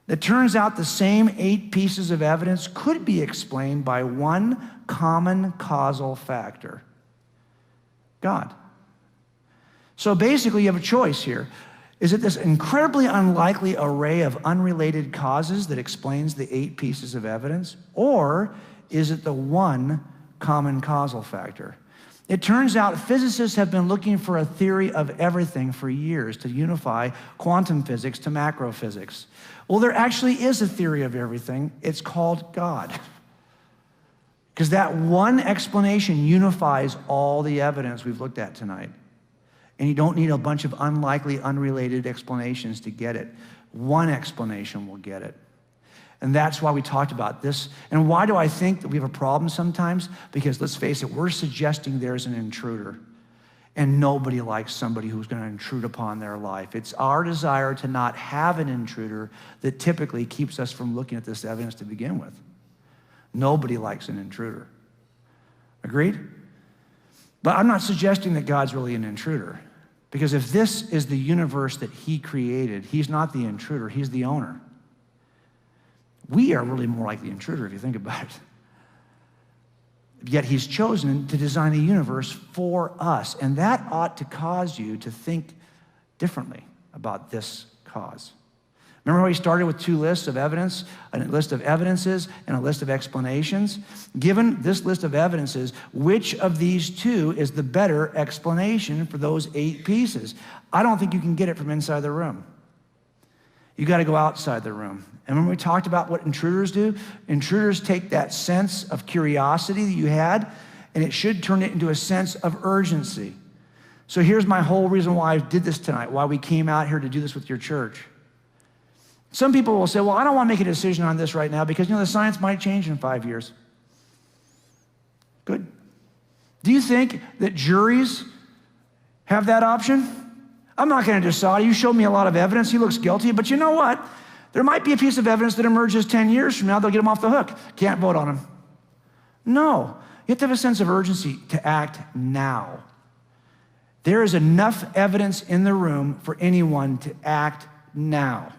It turns out the same 8 pieces of evidence could be explained by one common causal factor: God. So basically, you have a choice here. Is it this incredibly unlikely array of unrelated causes that explains the 8 pieces of evidence? Or is it the one common causal factor? It turns out physicists have been looking for a theory of everything for years to unify quantum physics to macrophysics. Well, there actually is a theory of everything. It's called God. Because that one explanation unifies all the evidence we've looked at tonight. And you don't need a bunch of unlikely, unrelated explanations to get it. One explanation will get it. And that's why we talked about this. And why do I think that we have a problem sometimes? Because let's face it, we're suggesting there's an intruder. And nobody likes somebody who's going to intrude upon their life. It's our desire to not have an intruder that typically keeps us from looking at this evidence to begin with. Nobody likes an intruder. Agreed? But I'm not suggesting that God's really an intruder. Because if this is the universe that he created, he's not the intruder, he's the owner. We are really more like the intruder if you think about it. Yet he's chosen to design a universe for us. And that ought to cause you to think differently about this cause. Remember how we started with 2 lists of evidence, a list of evidences and a list of explanations? Given this list of evidences, which of these 2 is the better explanation for those 8 pieces? I don't think you can get it from inside the room. You got to go outside the room. And when we talked about what intruders do, intruders take that sense of curiosity that you had, and it should turn it into a sense of urgency. So here's my whole reason why I did this tonight, why we came out here to do this with your church. Some people will say, well, I don't want to make a decision on this right now because, the science might change in 5 years. Good. Do you think that juries have that option? I'm not going to decide. You showed me a lot of evidence. He looks guilty. But you know what? There might be a piece of evidence that emerges 10 years from now. They'll get him off the hook. Can't vote on him. No. You have to have a sense of urgency to act now. There is enough evidence in the room for anyone to act now.